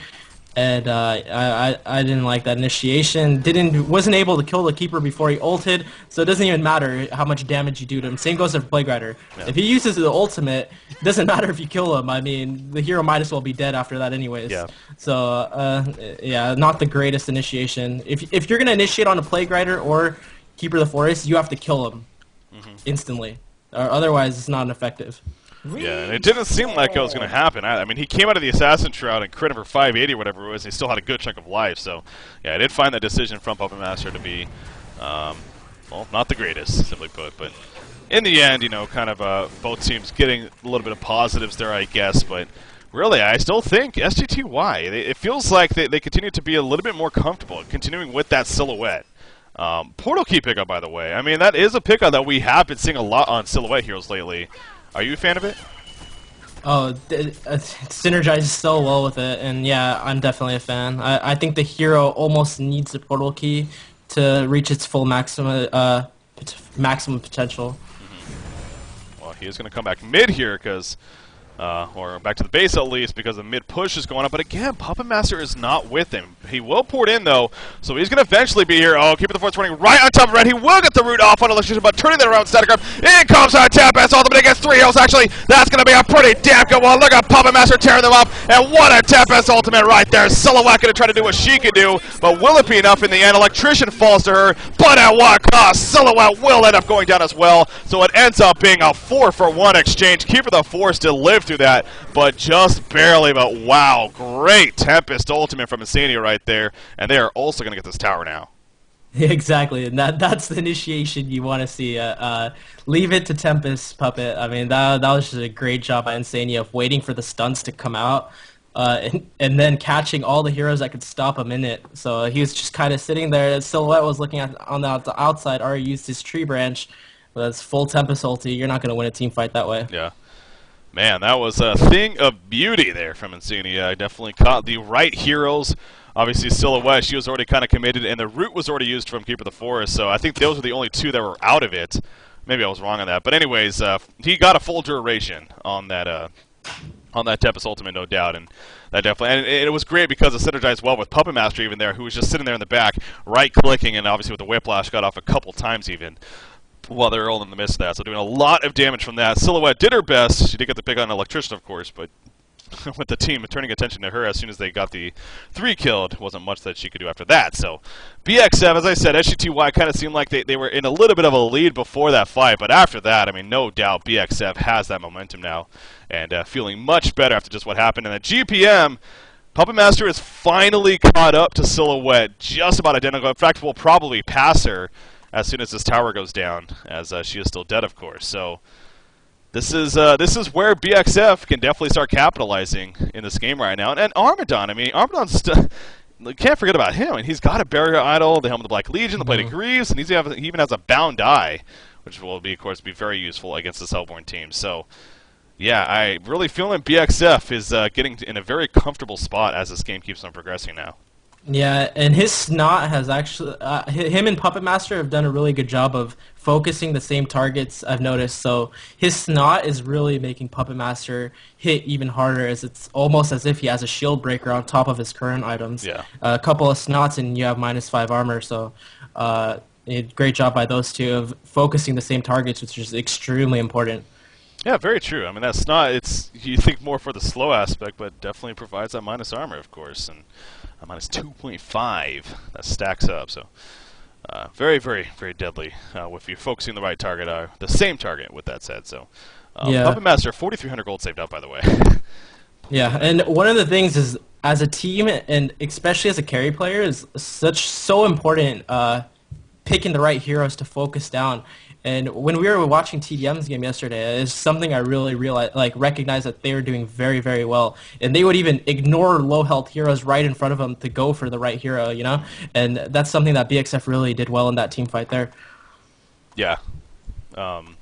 and I didn't like that initiation. Wasn't able to kill the Keeper before he ulted, so it doesn't even matter how much damage you do to him. Same goes for Plague Rider. Yeah. If he uses the ultimate, it doesn't matter if you kill him. I mean, the hero might as well be dead after that anyways. Yeah. So yeah, not the greatest initiation. If you're gonna initiate on a Plague Rider or Keeper of the Forest, you have to kill him instantly, or otherwise it's not effective. Yeah, and it didn't seem like it was going to happen. I mean, he came out of the Assassin Shroud and crit him for 580 or whatever it was, and he still had a good chunk of life. So, yeah, I did find that decision from Puppet Master to be, well, not the greatest, simply put. But in the end, you know, kind of both teams getting a little bit of positives there, I guess. But really, I still think sGty, it feels like they continue to be a little bit more comfortable, continuing with that silhouette. Portal Key pickup, by the way. I mean, that is a pickup that we have been seeing a lot on silhouette heroes lately. Are you a fan of it? Oh, it synergizes so well with it, and yeah, I'm definitely a fan. I think the hero almost needs the Portal Key to reach its full maximum potential. Well, he is going to come back mid here, because, or back to the base at least, because the mid push is going up. But again, Puppet Master is not with him. He will port in, though, so he's going to eventually be here. Oh, Keeper the Force running right on top of Red. He will get the root off on Electrician, but turning that around Static Up. In comes out Tempest, ultimate against 3 heroes. Actually, that's going to be a pretty damn good one. Look at Puppet Master tearing them up, and what a Tempest ultimate right there. Silhouette going to try to do what she can do, but will it be enough in the end? Electrician falls to her, but at what cost? Silhouette will end up going down as well, so it ends up being a 4-for-1 exchange. Keeper the Force to live through that, but just barely. But wow, great Tempest ultimate from Insania right there, and they are also going to get this tower now. Exactly, and that's the initiation you want to see. Leave it to Tempest, Puppet. I mean, that was just a great job by Insania of waiting for the stunts to come out, and then catching all the heroes that could stop him in it. So he was just kind of sitting there. Silhouette was looking at on the outside. Already used his tree branch. That's full Tempest ulti. You're not going to win a team fight that way. Yeah. Man, that was a thing of beauty there from Insania. I definitely caught the right heroes. Obviously, Silhouette, she was already kind of committed, and the root was already used from Keeper of the Forest, so I think those were the only two that were out of it. Maybe I was wrong on that. But anyways, he got a full duration on that Tempest ultimate, no doubt, and that definitely, and it was great because it synergized well with Puppet Master even there, who was just sitting there in the back, right-clicking, and obviously with the Whiplash got off a couple times even, while they were all in the midst of that. So doing a lot of damage from that. Silhouette did her best. She did get the pick on Electrician, of course, but with the team turning attention to her as soon as they got the 3 killed, wasn't much that she could do after that. So BxF, as I said, sGty kind of seemed like they were in a little bit of a lead before that fight, but after that, I mean, no doubt BxF has that momentum now, and feeling much better after just what happened. And at GPM, Puppet Master is finally caught up to Silhouette, just about identical. In fact, will probably pass her as soon as this tower goes down, as she is still dead, of course. So this is where BxF can definitely start capitalizing in this game right now. And Armadon, I mean, Armadon's can't forget about him. I mean, he's got a Barrier Idol, the Helm of the Black Legion, the Blade of Greaves, and he even has a Bound Eye, which will be, of course, very useful against this Hellborn team. So Yeah, I really feeling BxF is getting in a very comfortable spot as this game keeps on progressing now. Yeah, and his snot has actually, him and Puppet Master have done a really good job of focusing the same targets, I've noticed. So his snot is really making Puppet Master hit even harder, as it's almost as if he has a shield breaker on top of his current items. Yeah. A couple of snots and you have -5 armor, so great job by those two of focusing the same targets, which is extremely important. Yeah, very true. I mean, that's not, it's, you think more for the slow aspect, but definitely provides that minus armor, of course, and a minus 2.5, that stacks up, so very, very, very deadly if you're focusing the right target, the same target, with that said, so. Yeah. Puppet Master, 4,300 gold saved up, by the way. Yeah, and one of the things is, as a team, and especially as a carry player, is so important picking the right heroes to focus down. And when we were watching TDM's game yesterday, it's something I really recognized that they were doing very, very well. And they would even ignore low health heroes right in front of them to go for the right hero, you know? And that's something that BxF really did well in that team fight there. Yeah.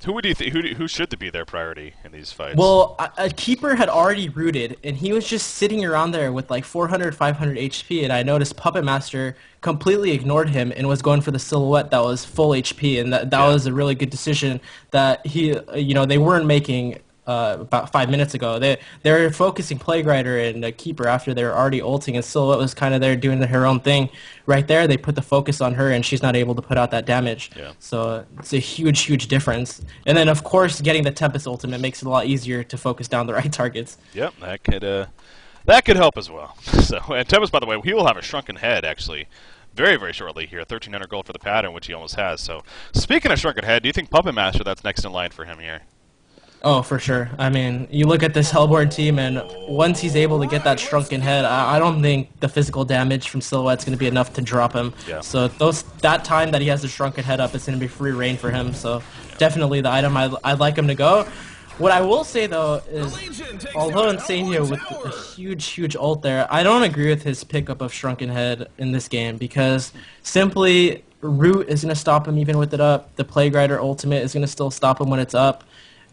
Who would you who should be their priority in these fights? Well, a keeper had already rooted, and he was just sitting around there with like 400, 500 HP, and I noticed Puppet Master completely ignored him and was going for the silhouette that was full HP, and that was a really good decision that they weren't making about 5 minutes ago. They were focusing Plague Rider and Keeper after they were already ulting, and Silhouette was kind of there doing her own thing. Right there, they put the focus on her, and she's not able to put out that damage. Yeah. So it's a huge, huge difference. And then, of course, getting the Tempest ultimate makes it a lot easier to focus down the right targets. Yep, that could help as well. So, and Tempest, by the way, he will have a shrunken head, actually, very, very shortly here. 1,300 gold for the pattern, which he almost has. So, speaking of shrunken head, do you think Puppet Master, that's next in line for him here? Oh, for sure. I mean, you look at this Hellborn team, and once he's able to get that shrunken head, I don't think the physical damage from Silhouette's going to be enough to drop him. Yeah. So that time that he has the shrunken head up, it's going to be free reign for him. So definitely the item I'd like him to go. What I will say, though, is although Insania with a huge, huge ult there, I don't agree with his pickup of shrunken head in this game, because simply Root is going to stop him even with it up. The Plague Rider ultimate is going to still stop him when it's up.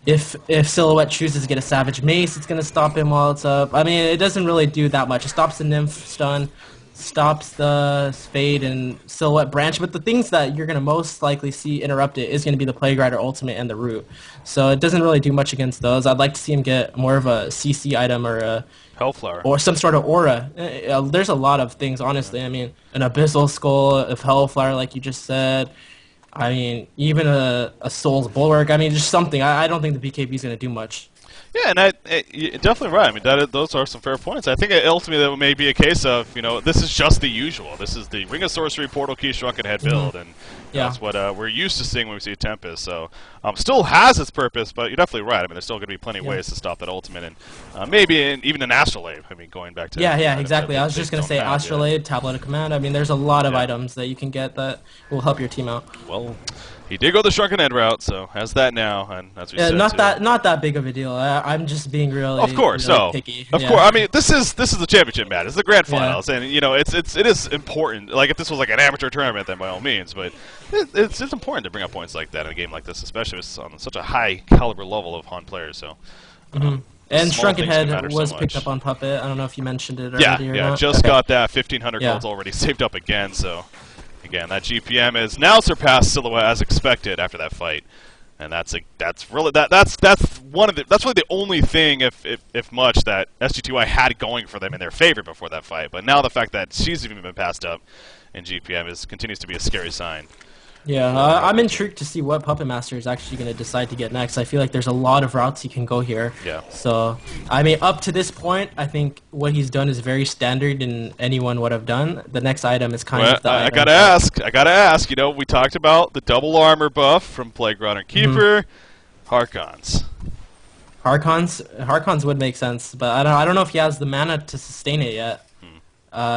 If Silhouette chooses to get a Savage Mace, it's going to stop him while it's up. I mean, it doesn't really do that much. It stops the Nymph stun, stops the Fade and Silhouette branch, but the things that you're going to most likely see interrupted is going to be the Plague Rider ultimate and the Root. So it doesn't really do much against those. I'd like to see him get more of a CC item or a Hellflower. Or some sort of aura. There's a lot of things, honestly. I mean, an Abyssal Skull, a Hellflower like you just said. I mean, even a Soul's Bulwark. I mean, just something. I don't think the BKB is going to do much. Yeah, and you're definitely right. I mean, those are some fair points. I think ultimately that may be a case of, this is just the usual. This is the Ring of Sorcery, Portal Key, Shrunken Head build, and that's what we're used to seeing when we see Tempest. So, still has its purpose, but you're definitely right. I mean, there's still going to be plenty of ways to stop that ultimate, and maybe even an Astrolabe. I mean, going back to exactly. I was just going to say Astrolabe, Tablet of Command. I mean, there's a lot of items that you can get that will help your team out. Well, he did go the Shrunken Head route, so has that now, and as we said, not that big of a deal. I'm just being really, of course, really picky. Of course. I mean, this is the championship match. It's the grand finals, and it is important. Like if this was like an amateur tournament, then by all means, but it's important to bring up points like that in a game like this, especially with on such a high caliber level of HoN players. So. And Shrunken Head was picked up on Puppet. I don't know if you mentioned it already or not. Just got that 1,500 golds already saved up again. So. Again, that GPM has now surpassed Silhouette as expected after that fight, and that's really the only thing, if much, that sGty had going for them in their favor before that fight. But now the fact that she's even been passed up in GPM continues to be a scary sign. Yeah, I'm intrigued to see what Puppet Master is actually going to decide to get next. I feel like there's a lot of routes he can go here. Yeah. So, I mean, up to this point, I think what he's done is very standard, and anyone would have done. The next item is kind of the I gotta ask. We talked about the double armor buff from Plague Rider Keeper, Harkons. Harkons would make sense, but I don't know if he has the mana to sustain it yet.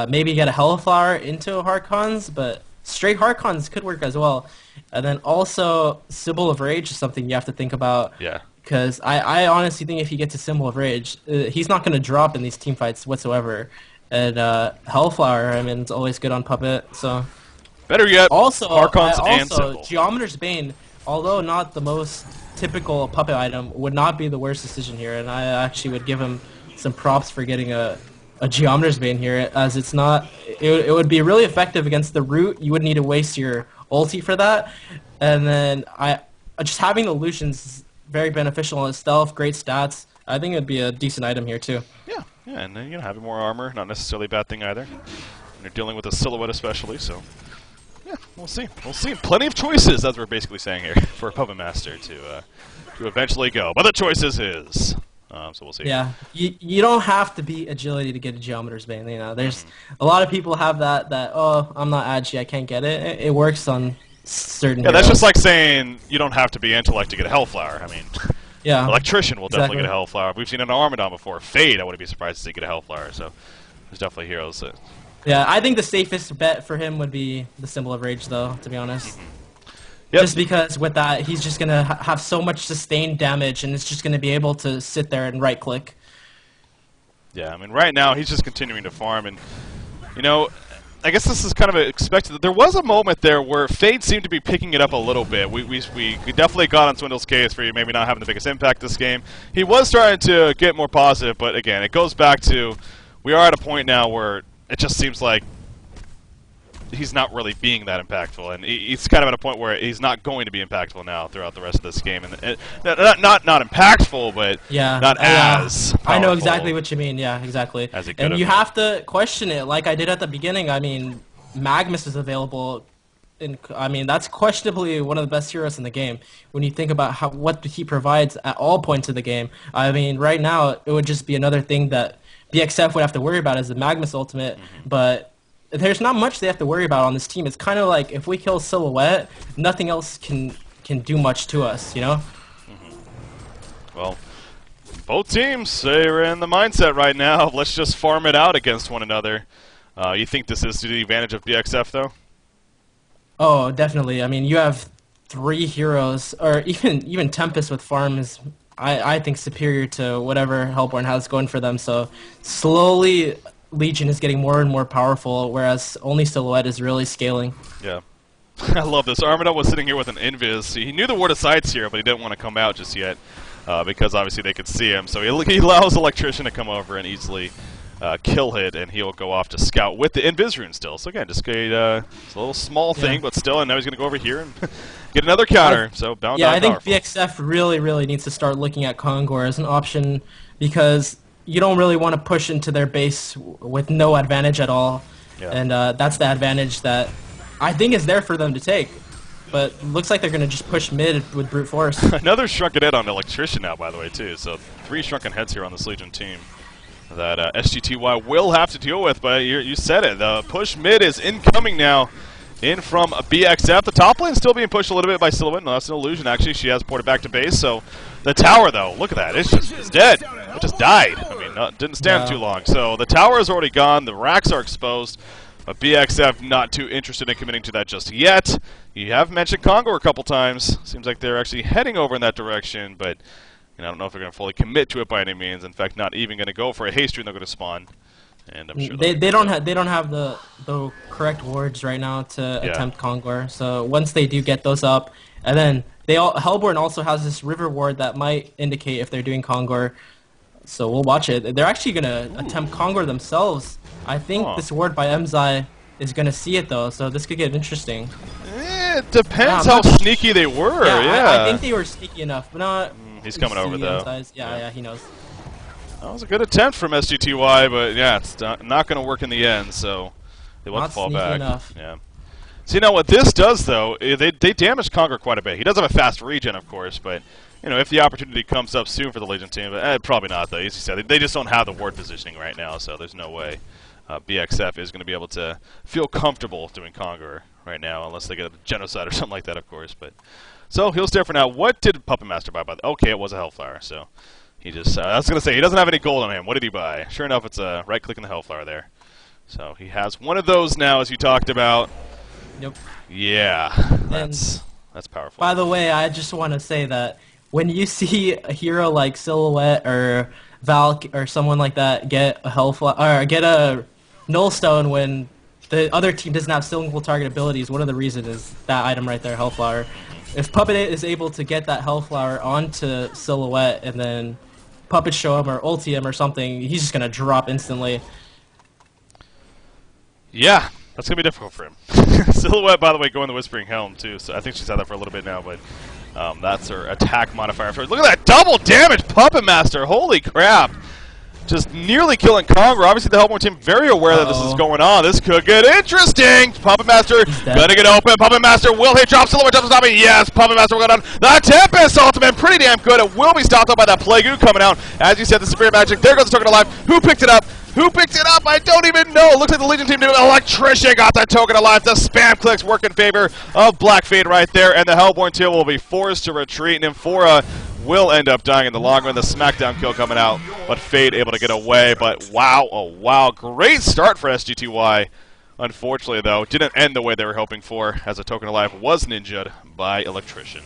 Maybe get a Hellflower into Harkons, but straight Harkons could work as well. And then also, Symbol of Rage is something you have to think about. Yeah. Because I honestly think if he gets a Symbol of Rage, he's not going to drop in these team fights whatsoever. And Hellflower, I mean, it's always good on Puppet. So better yet, Harkons and Symbol. Geometer's Bane, although not the most typical puppet item would not be the worst decision here, and I actually would give him some props for getting a Geometer's Bane here, as it's not. It would be really effective against the root. You wouldn't need to waste your ulti for that, and then just having the illusions is very beneficial on his stealth. Great stats. I think it'd be a decent item here too. Yeah, and having more armor, not necessarily a bad thing either. And you're dealing with a silhouette especially, so yeah, we'll see. We'll see. Plenty of choices, as we're basically saying here, for a Puppet Master to eventually go. But the choice is his. So we'll see. Yeah, you don't have to be agility to get a Geometer's Bane. There's a lot of people have that oh, I'm not agi, I can't get it. It works on certain. Yeah, that's just like saying you don't have to be intellect to get a Hellflower. I mean, yeah, Electrician will definitely get a Hellflower. We've seen an Armadon before. Fade, I wouldn't be surprised to see get a Hellflower. So there's definitely heroes that. Yeah, I think the safest bet for him would be the Symbol of Rage, though, to be honest. Yep. Just because with that, he's just going to have so much sustained damage, and it's just going to be able to sit there and right-click. Yeah, I mean, right now, he's just continuing to farm, and, I guess this is kind of expected. There was a moment there where Fade seemed to be picking it up a little bit. We definitely got on Swindle's case for maybe not having the biggest impact this game. He was starting to get more positive, but again, it goes back to we are at a point now where it just seems like he's not really being that impactful, and he's kind of at a point where he's not going to be impactful now throughout the rest of this game. And not impactful, but not as powerful. I know exactly what you mean. Yeah, exactly. As it could and you have to question it, like I did at the beginning. I mean, Magnus is available. I mean, that's questionably one of the best heroes in the game. When you think about what he provides at all points of the game, I mean, right now it would just be another thing that BxF would have to worry about as the Magnus ultimate, but there's not much they have to worry about on this team. It's kind of like if we kill Silhouette, nothing else can do much to us, Well, both teams, they're in the mindset right now. Let's just farm it out against one another. You think this is to the advantage of BxF, though? Oh, definitely. I mean, you have 3 heroes, or even Tempest with farm is, I think, superior to whatever Hellborn has going for them. So slowly, Legion is getting more and more powerful, whereas only Silhouette is really scaling. Yeah. I love this. Armadon was sitting here with an Invis. He knew the Ward of Sight's here, but he didn't want to come out just yet because obviously they could see him. So he allows Electrician to come over and easily kill hit, and he'll go off to scout with the Invis rune still. So again, just a little small thing, but still, and now he's going to go over here and get another counter. So bound I think powerful. BxF really needs to start looking at Kongor as an option, because you don't really want to push into their base with no advantage at all. Yeah. And that's the advantage that I think is there for them to take. But looks like they're going to just push mid with brute force. Another shrunken head on Electrician now, by the way, too. So 3 shrunken heads here on this Legion team that sGty will have to deal with. But you said it. The push mid is incoming now. In from BxF. The top lane still being pushed a little bit by Silhouette. No, that's an illusion, actually. She has ported back to base. So the tower, though, look at that. It's dead. It just died. I mean, didn't stand too long. So the tower is already gone. The racks are exposed. But BxF not too interested in committing to that just yet. You have mentioned Kongor a couple times. Seems like they're actually heading over in that direction. But I don't know if they're going to fully commit to it by any means. In fact, not even going to go for a haste rune. They're going to spawn. And I'm sure they don't have the correct wards right now to attempt Kongor. So once they do get those up, and then Hellborn also has this river ward that might indicate if they're doing Kongor. So we'll watch it. They're actually gonna attempt Kongor themselves. I think this ward by Emzai is gonna see it though. So this could get interesting. It depends how sneaky they were. I think they were sneaky enough, but not. He's coming over though. Yeah, he knows. That was a good attempt from sGty, but yeah, it's not going to work in the end, so they want to fall back. Enough. Yeah. See, now what this does, though, they damage Kongor quite a bit. He does have a fast regen, of course, but if the opportunity comes up soon for the Legion team, probably not, though. As you said, they just don't have the ward positioning right now, so there's no way BxF is going to be able to feel comfortable doing Kongor right now, unless they get a genocide or something like that, of course. But so he'll stay for now. What did Puppet Master buy? Okay, it was a Hellflower, so. He just, I was going to say, he doesn't have any gold on him. What did he buy? Sure enough, it's a right-click in the Hellflower there. So he has one of those now, as you talked about. Yep. Yeah, that's powerful. By the way, I just want to say that when you see a hero like Silhouette or Valk or someone like that get a Hellflower, or get a Nullstone when the other team doesn't have single target abilities, one of the reasons is that item right there, Hellflower. If Puppet is able to get that Hellflower onto Silhouette and then Puppet show him or ulti him or something, he's just going to drop instantly. Yeah, that's going to be difficult for him. Silhouette, by the way, going the Whispering Helm, too, so I think she's had that for a little bit now, but that's her attack modifier. Look at that double damage Puppet Master! Holy crap! Just nearly killing Congra. Obviously, the Hellborn team very aware that this is going on. This could get interesting. Puppet Master gonna get open. Puppet Master will hit drop. Silhouette jump to stop it. Yes, Puppet Master will go down. The Tempest ultimate, pretty damn good. It will be stopped up by that Plague Goo coming out. As you said, the Superior Magic. There goes the token alive. Who picked it up? Who picked it up? I don't even know. It looks like the Legion team did. Electrician got that token alive. The spam clicks work in favor of Black Fade right there, and the Hellborn team will be forced to retreat. And Infora will end up dying in the long run. The Smackdown kill coming out, but Fade able to get away. But wow, oh wow, great start for sGty. Unfortunately, though, didn't end the way they were hoping for, as a token alive was ninja'd by Electrician.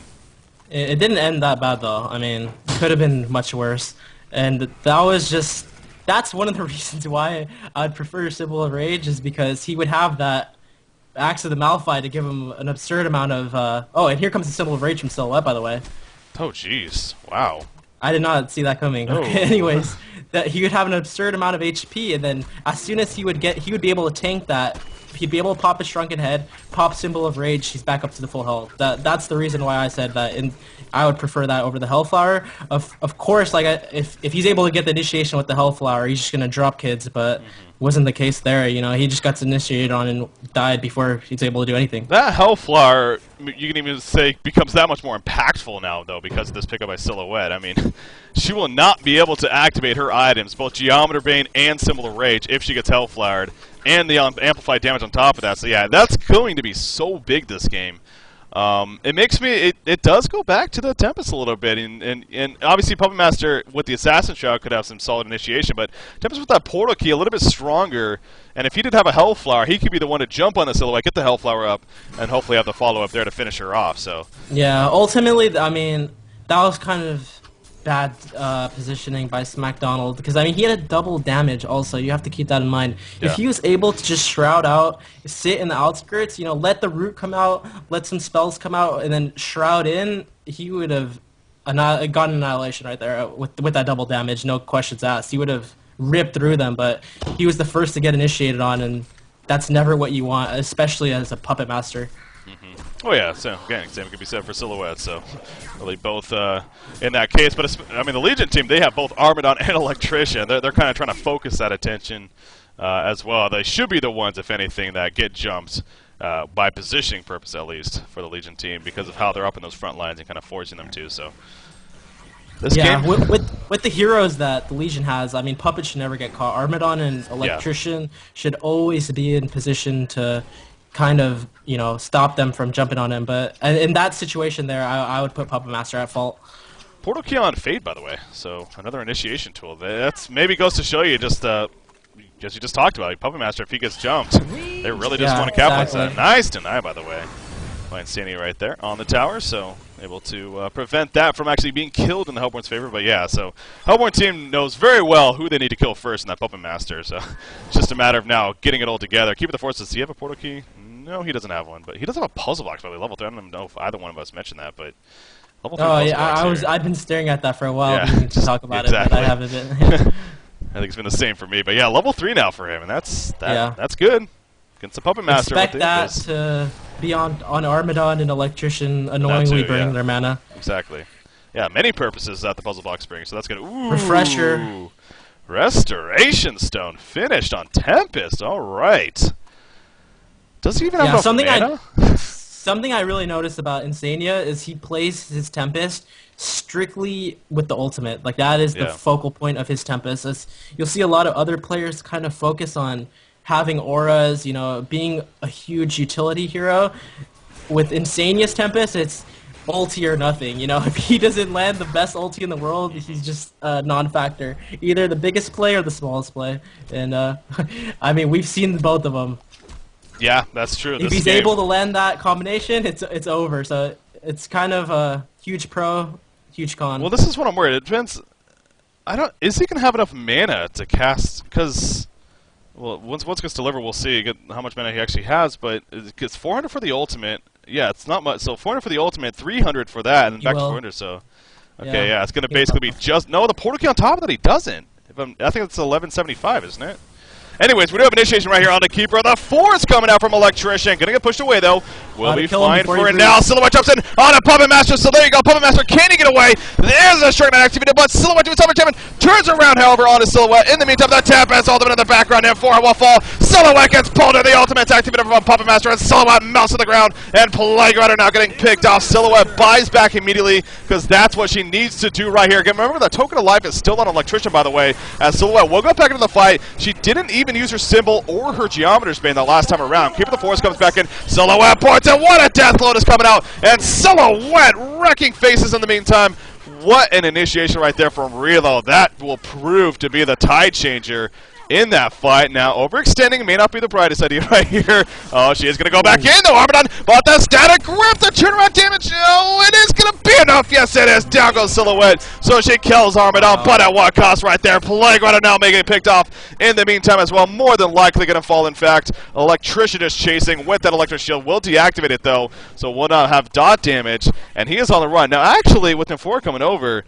It didn't end that bad, though. I mean, it could have been much worse. And that was just... That's one of the reasons why I'd prefer Symbol of Rage, is because he would have that Axe of the Malphite to give him an absurd amount of... Oh, and here comes the Symbol of Rage from Silhouette, by the way. Oh, jeez. Wow. I did not see that coming. Oh. Anyways, that he would have an absurd amount of HP, and then as soon as he would be able to tank that. He'd be able to pop his Shrunken Head, pop Symbol of Rage, he's back up to the full health. That's the reason why I said that, and I would prefer that over the Hellflower. Of course, like if he's able to get the initiation with the Hellflower, he's just gonna drop kids, but wasn't the case there. You know, he just got initiated on and died before he's able to do anything. That Hellflower, you can even say, becomes that much more impactful now, though, because of this pickup by Silhouette. I mean, she will not be able to activate her items, both Geometer Bane and Symbol of Rage, if she gets Hellflowered, and the amplified damage on top of that. So yeah, that's going to be so big this game. It makes me, it does go back to the Tempest a little bit, and obviously Puppet Master with the Assassin Shroud could have some solid initiation, but Tempest with that Portal Key a little bit stronger, and if he did have a Hellflower, he could be the one to jump on the Silhouette, get the Hellflower up, and hopefully have the follow-up there to finish her off. So yeah, ultimately, I mean, that was kind of bad positioning by SmackDonald, because I mean he had a double damage also. You have to keep that in mind. Yeah. If he was able to just shroud out, sit in the outskirts, you know, let the root come out, let some spells come out, and then shroud in, he would have gotten Annihilation right there with that double damage, no questions asked. He would have ripped through them, but he was the first to get initiated on, and that's never what you want, especially as a Puppet Master. Oh yeah, so again, same could be said for Silhouette, so really both in that case. But I mean, the Legion team, they have both Armadon and Electrician. They're kind of trying to focus that attention as well. They should be the ones, if anything, that get jumped by positioning purpose, at least, for the Legion team, because of how they're up in those front lines and kind of forcing them to. So this game, with the heroes that the Legion has, I mean, Puppet should never get caught. Armadon and Electrician should always be in position to kind of, you know, stop them from jumping on him. But in that situation there, I would put Puppet Master at fault. Portal Key on Fade, by the way, so another initiation tool. That's maybe goes to show you just as you just talked about, Puppet Master, if he gets jumped, they really just want to capitalize that. Nice deny, by the way. Insanity right there on the tower, so able to prevent that from actually being killed in the Hellborn's favor. But yeah, so Hellborn team knows very well who they need to kill first in that Puppet Master, so it's just a matter of now getting it all together. Keep it the Force. Does he have a Portal Key? No, he doesn't have one, but he does have a Puzzle Box, by the way, level 3. I don't even know if either one of us mentioned that, but level 3 puzzle box I've been staring at that for a while, to talk about it, but I haven't been. I think it's been the same for me, but yeah, level 3 now for him, and that's good. Against the Puppet Master. Expect that to be on Armadon and Electrician annoyingly burning their mana. Exactly. Yeah, many purposes that the Puzzle Box brings, so that's good. Ooh, Refresher. Restoration Stone finished on Tempest. All right. Does he even have enough mana? Something I really noticed about Insania is he plays his Tempest strictly with the ultimate. Like, that is the focal point of his Tempest. You'll see a lot of other players kind of focus on having auras, you know, being a huge utility hero. With Insania's Tempest, it's ulti or nothing. You know, if he doesn't land the best ulti in the world, he's just a non-factor. Either the biggest play or the smallest play. And, I mean, we've seen both of them. Yeah, that's true. If he's able to land that combination, it's over. So it's kind of a huge pro, huge con. Well, this is what I'm worried. It depends. Is he gonna have enough mana to cast? Because Well, once it gets delivered, we'll see how much mana he actually has. But it gets 400 for the ultimate. Yeah, it's not much. So 400 for the ultimate, 300 for that, and then back to 400. So, okay, yeah, it's gonna basically be just the portal key on top of that. He doesn't. I think it's 1175, isn't it? Anyways, we do have initiation right here on the keeper. The force coming out from Electrician. Gonna get pushed away though. Will be fine for it now. Silhouette jumps in on a Puppet Master. So there you go. Puppet Master, can he get away? There's a Strike Knight activated, but Silhouette doing something. Turns around, however, on his Silhouette. In the meantime, the Tempest ultimate in the background, and 4 will fall. Silhouette gets pulled, and the ultimate's activated from Puppet Master, and Silhouette melts to the ground. And Playground now getting picked off. Silhouette buys back immediately because that's what she needs to do right here. Again, remember the Token of Life is still on Electrician, by the way, as Silhouette will go back into the fight. She didn't even use her symbol or her Geometer's Bane the last time around. Keeper of the Force comes back in. Silhouette points, and what a death load is coming out. And Silhouette wrecking faces in the meantime. What an initiation right there from Relo. That will prove to be the tide changer in that fight. Now, overextending may not be the brightest idea right here. Oh, she is going to go back in, though. Armadon, but the static grip, the turnaround damage. Oh, it is going to be enough. Yes, it is. Down goes Silhouette. So she kills Armadon, but at what cost right there? Playground now making it picked off in the meantime as well. More than likely going to fall, in fact. Electrician is chasing with that electric shield. Will deactivate it, though, so will not have dot damage. And he is on the run. Now, actually, with M4 coming over,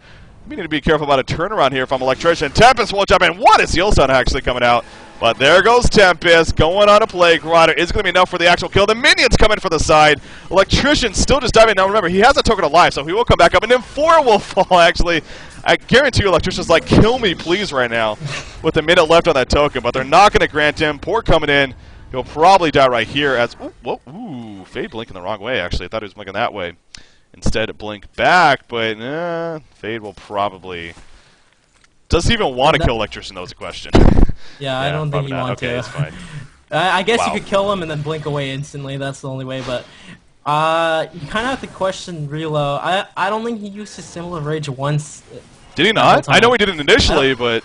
we need to be careful about a turnaround here from Electrician. Tempest will jump in. What is Yulson actually coming out? But there goes Tempest going on a Playground. Is going to be enough for the actual kill. The minions coming for the side. Electrician still just diving. Now remember, he has a Token of Life, so he will come back up. And then 4 will fall, actually. I guarantee you Electrician's like, kill me, please, right now. With a minute left on that token. But they're not going to grant him. Port coming in. He'll probably die right here as... Ooh, Fade blinking the wrong way, actually. I thought he was blinking that way. Instead, blink back, but Fade will probably... Does he even want to kill Electrician, though, is a question. Yeah, I don't think he wants to. Okay, it's fine. I guess you could kill him and then blink away instantly. That's the only way, but... you kind of have to question Relo. I don't think he used his Symbol of Rage once. Did he not? I know he didn't initially, but...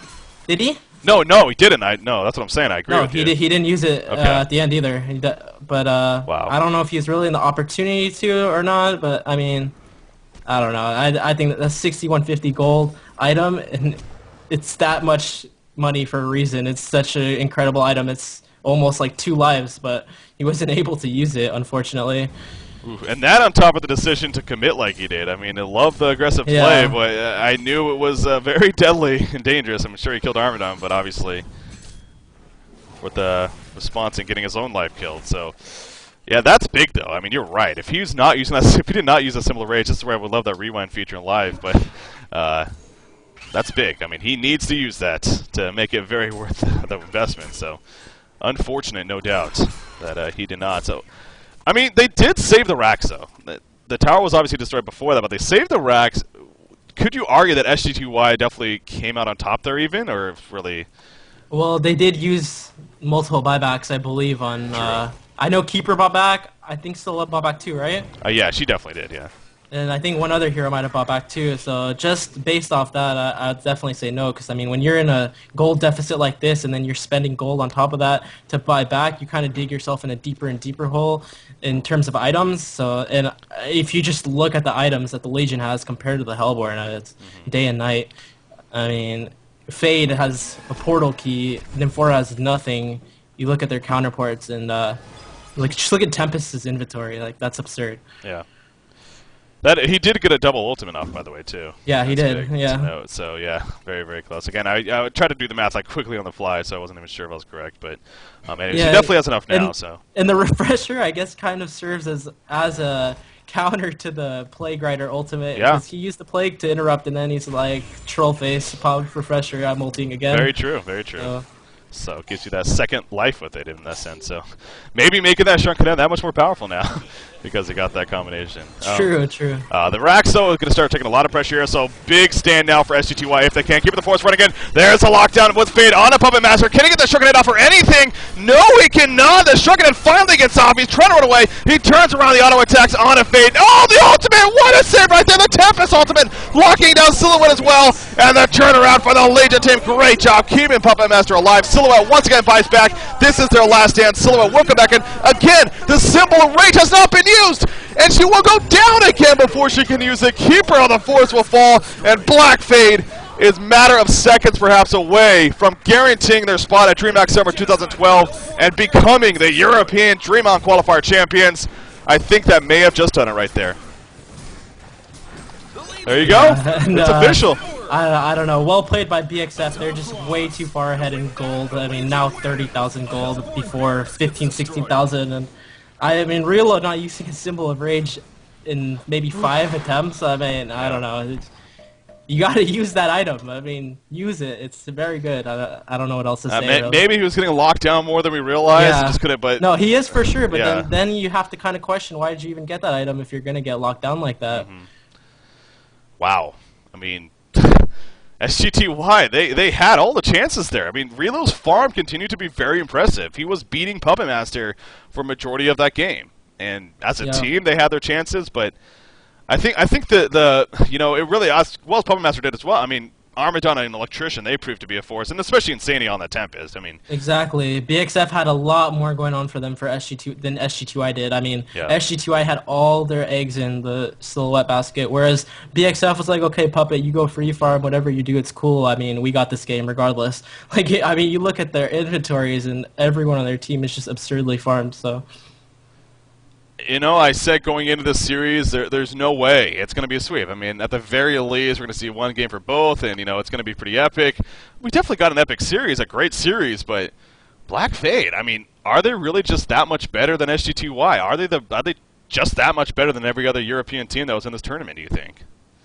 Did he? No, he didn't. No, that's what I'm saying. I agree with you. No, he didn't use it at the end either. But wow. I don't know if he's really in the opportunity to or not, but I mean... I don't know. I think that's 6150 gold item, and it's that much money for a reason. It's such an incredible item. It's almost like 2 lives, but he wasn't able to use it, unfortunately. Ooh, and that on top of the decision to commit like he did. I mean, I love the aggressive play, but I knew it was very deadly and dangerous. I'm sure he killed Armadon, but obviously with the response and getting his own life killed. So. Yeah, that's big though. I mean, you're right. If he's not using that, if he did not use a Symbol of Rage, this is where I would love that rewind feature in live. But that's big. I mean, he needs to use that to make it very worth the investment. So, unfortunate, no doubt, that he did not. So, I mean, they did save the racks though. The tower was obviously destroyed before that, but they saved the racks. Could you argue that sGty definitely came out on top there, even, or really? Well, they did use multiple buybacks, I believe, on. I know Keeper bought back. I think Silhouette bought back too, right? Yeah, she definitely did, yeah. And I think one other hero might have bought back too. So just based off that, I'd definitely say no. Because, I mean, when you're in a gold deficit like this and then you're spending gold on top of that to buy back, you kind of dig yourself in a deeper and deeper hole in terms of items. So, and if you just look at the items that the Legion has compared to the Hellborn, it's day and night. I mean, Fade has a portal key. Nymphora has nothing. You look at their counterparts and... just look at Tempest's inventory. Like, that's absurd. Yeah. He did get a double ultimate off, by the way, too. Yeah, he did. Yeah. So yeah, very, very close. Again, I tried to do the math like quickly on the fly, so I wasn't even sure if I was correct. But she definitely has enough now. And the refresher, I guess, kind of serves as a counter to the Plague Rider ultimate. Yeah. Because he used the Plague to interrupt, and then he's like, troll face, pop refresher, I'm ulting again. Very true. Very true. So it gives you that second life with it in that sense. So maybe making that Shrunken End that much more powerful now because he got that combination. True. The racks, though, is going to start taking a lot of pressure here. So big stand now for sGty if they can keep the force running in. There's a lockdown with Fade on a Puppet Master. Can he get the Shrunken End off or anything? No, he cannot. The Shrunken End finally gets off. He's trying to run away. He turns around, the auto attacks on a Fade. Oh, the ultimate! What a save right there! The Tempest ultimate locking down Silhouette as well. And the turnaround for the Legion team. Great job keeping Puppet Master alive. Silhouette once again buys back. This is their last stand. Silhouette will come back in. Again, the Symbol of Rage has not been used. And she will go down again before she can use it. Keeper on the Force will fall. And Black Fade is matter of seconds perhaps away from guaranteeing their spot at DreamHack Summer 2012 and becoming the European DreamHoN Qualifier champions. I think that may have just done it right there. There you go. It's official. I don't know. Well played by BxF. They're just way too far ahead in gold. I mean, now 30,000 gold before 15, 16,000. And I mean, Relo not using a symbol of rage in maybe 5 attempts. I mean, I don't know. You got to use that item. I mean, use it. It's very good. I don't know what else to say. Really. Maybe he was getting locked down more than we realized. Yeah. Just couldn't. But no, he is for sure. But then you have to kind of question, why did you even get that item if you're going to get locked down like that? Mm-hmm. Wow. I mean, sGty, they had all the chances there. I mean, Relo's farm continued to be very impressive. He was beating Puppet Master for a majority of that game. And as a team, they had their chances, but I think the you know, it really, as well as Puppet Master did as well. I mean, Armadonna and Electrician, they proved to be a force, and especially Insania on the Tempest. I mean, exactly. BxF had a lot more going on for them than sGty did. I mean, sGty had all their eggs in the silhouette basket, whereas BxF was like, okay, Puppet, you go free farm, whatever you do, it's cool. I mean, we got this game regardless. Like, I mean, you look at their inventories, and everyone on their team is just absurdly farmed. So. You know, I said going into this series, there's no way it's going to be a sweep. I mean, at the very least, we're going to see one game for both, and, you know, it's going to be pretty epic. We definitely got an epic series, a great series, but Black Fade, I mean, are they really just that much better than sGty? Are they just that much better than every other European team that was in this tournament, do you think?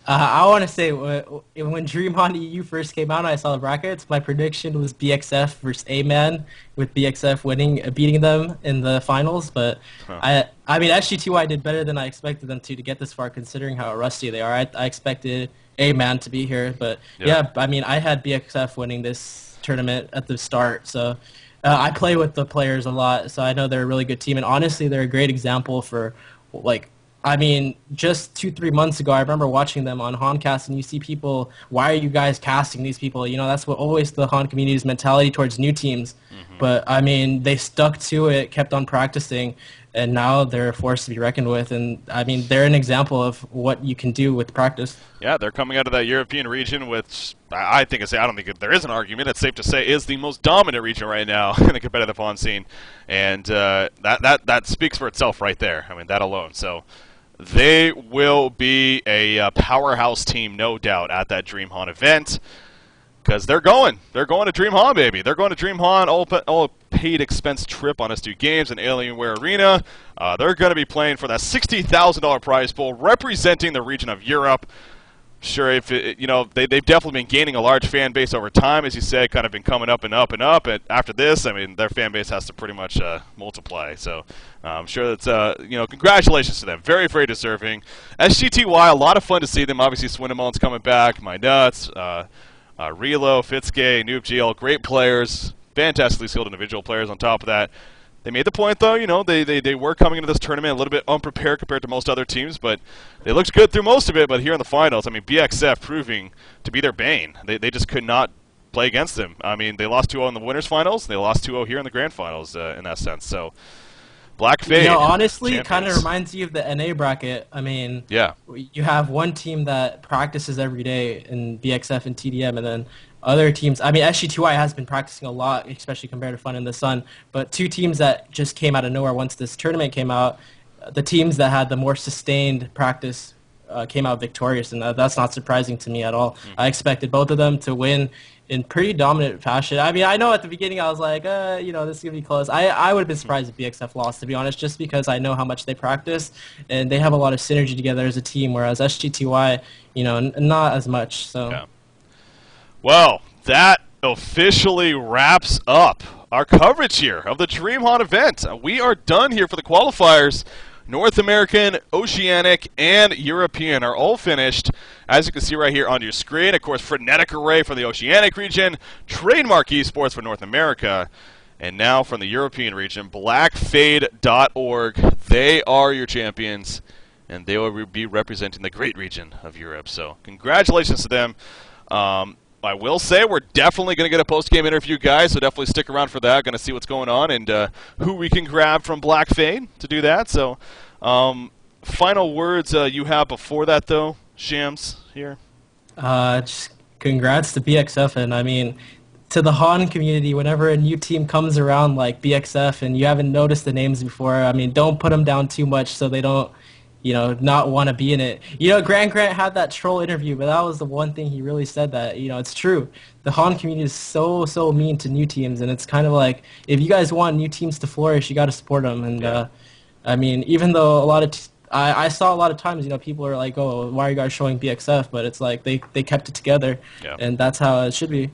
I want to say, when DreamHoN EU first came out and I saw the brackets, my prediction was BxF versus A-Man, with BxF beating them in the finals. But I mean, sGty did better than I expected them to get this far, considering how rusty they are. I expected A-Man to be here, but yeah, I mean, I had BxF winning this tournament at the start, so I play with the players a lot, so I know they're a really good team, and honestly, they're a great example for, like, I mean, just 2-3 months ago, I remember watching them on honcast, and you see people, why are you guys casting these people? You know, that's what always the Hon community's mentality towards new teams. But, I mean, they stuck to it, kept on practicing, and now they're a force to be reckoned with. And, I mean, they're an example of what you can do with practice. Yeah, they're coming out of that European region, which I don't think there is an argument. It's safe to say is the most dominant region right now in the competitive Hon scene. And that speaks for itself right there. I mean, that alone. So they will be a powerhouse team, no doubt, at that DreamHoN event. Because they're going to DreamHoN, baby. They're going to DreamHoN, all paid expense trip on S2 Games and Alienware Arena. They're going to be playing for that $60,000 prize pool, representing the region of Europe. Sure, if you know, they've definitely been gaining a large fan base over time, as you said, kind of been coming up and up and up. And after this, I mean, their fan base has to pretty much multiply. So I'm sure that's you know, congratulations to them. Very, very deserving. sGty, a lot of fun to see them. Obviously, Swindemon's coming back. My Nuts. Relo, Fitzgay, NoobGL, great players, fantastically skilled individual players on top of that. They made the point, though, you know, they were coming into this tournament a little bit unprepared compared to most other teams, but they looked good through most of it. But here in the finals, I mean, BxF proving to be their bane. They just could not play against them. I mean, they lost 2-0 in the winners finals, and they lost 2-0 here in the grand finals in that sense. So Black Fade. You know, honestly, it kind of reminds you of the NA bracket. I mean, yeah, you have one team that practices every day in BxF and TDM, and then other teams. I mean, sGty has been practicing a lot, especially compared to Fun in the Sun. But two teams that just came out of nowhere once this tournament came out, the teams that had the more sustained practice came out victorious, and that's not surprising to me at all. I expected both of them to win in pretty dominant fashion. I mean, I know at the beginning I was like, you know, this is going to be close. I would have been surprised if BxF lost, to be honest, just because I know how much they practice, and they have a lot of synergy together as a team, whereas sGty, you know, not as much. So. Yeah. Well, that officially wraps up our coverage here of the DreamHoN event. We are done here for the qualifiers. North American, Oceanic, and European are all finished. As you can see right here on your screen, of course, Frenetic Array for the Oceanic region, Trademark Esports for North America, and now from the European region, blackfade.org. They are your champions, and they will be representing the great region of Europe. So congratulations to them. I will say we're definitely going to get a post-game interview, guys, so definitely stick around for that. Going to see what's going on and who we can grab from Black Fade to do that. So final words you have before that, though, Shams, here? Just Congrats to BxF, and I mean, to the Han community, whenever a new team comes around like BxF and you haven't noticed the names before, I mean, don't put them down too much so they don't, not want to be in it. Grant had that troll interview, but that was the one thing he really said that, it's true. The Han community is so mean to new teams, and it's kind of like, if you guys want new teams to flourish, you got to support them. And, I mean, even though a lot of... I saw a lot of times, people are like, oh, why are you guys showing BxF? But it's like they kept it together, and that's how it should be.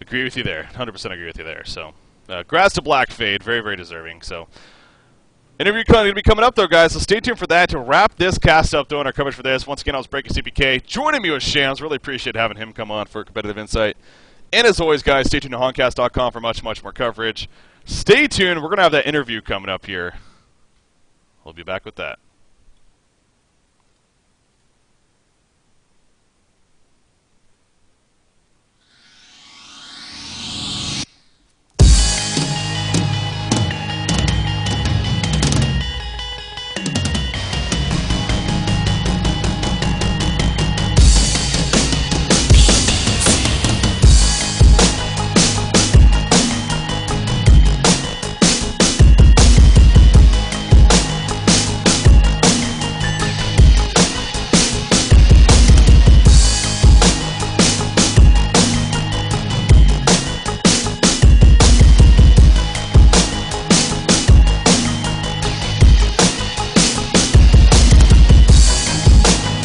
Agree with you there. 100% agree with you there. So, congrats to Black Fade. Very, very deserving. So, interview going to be coming up, though, guys. So stay tuned for that. To wrap this cast up, doing our coverage for this. Once again, I was BxCPK. Joining me was Shams. Really appreciate having him come on for competitive insight. And as always, guys, stay tuned to honcast.com for much more coverage. Stay tuned. We're going to have that interview coming up here. We'll be back with that.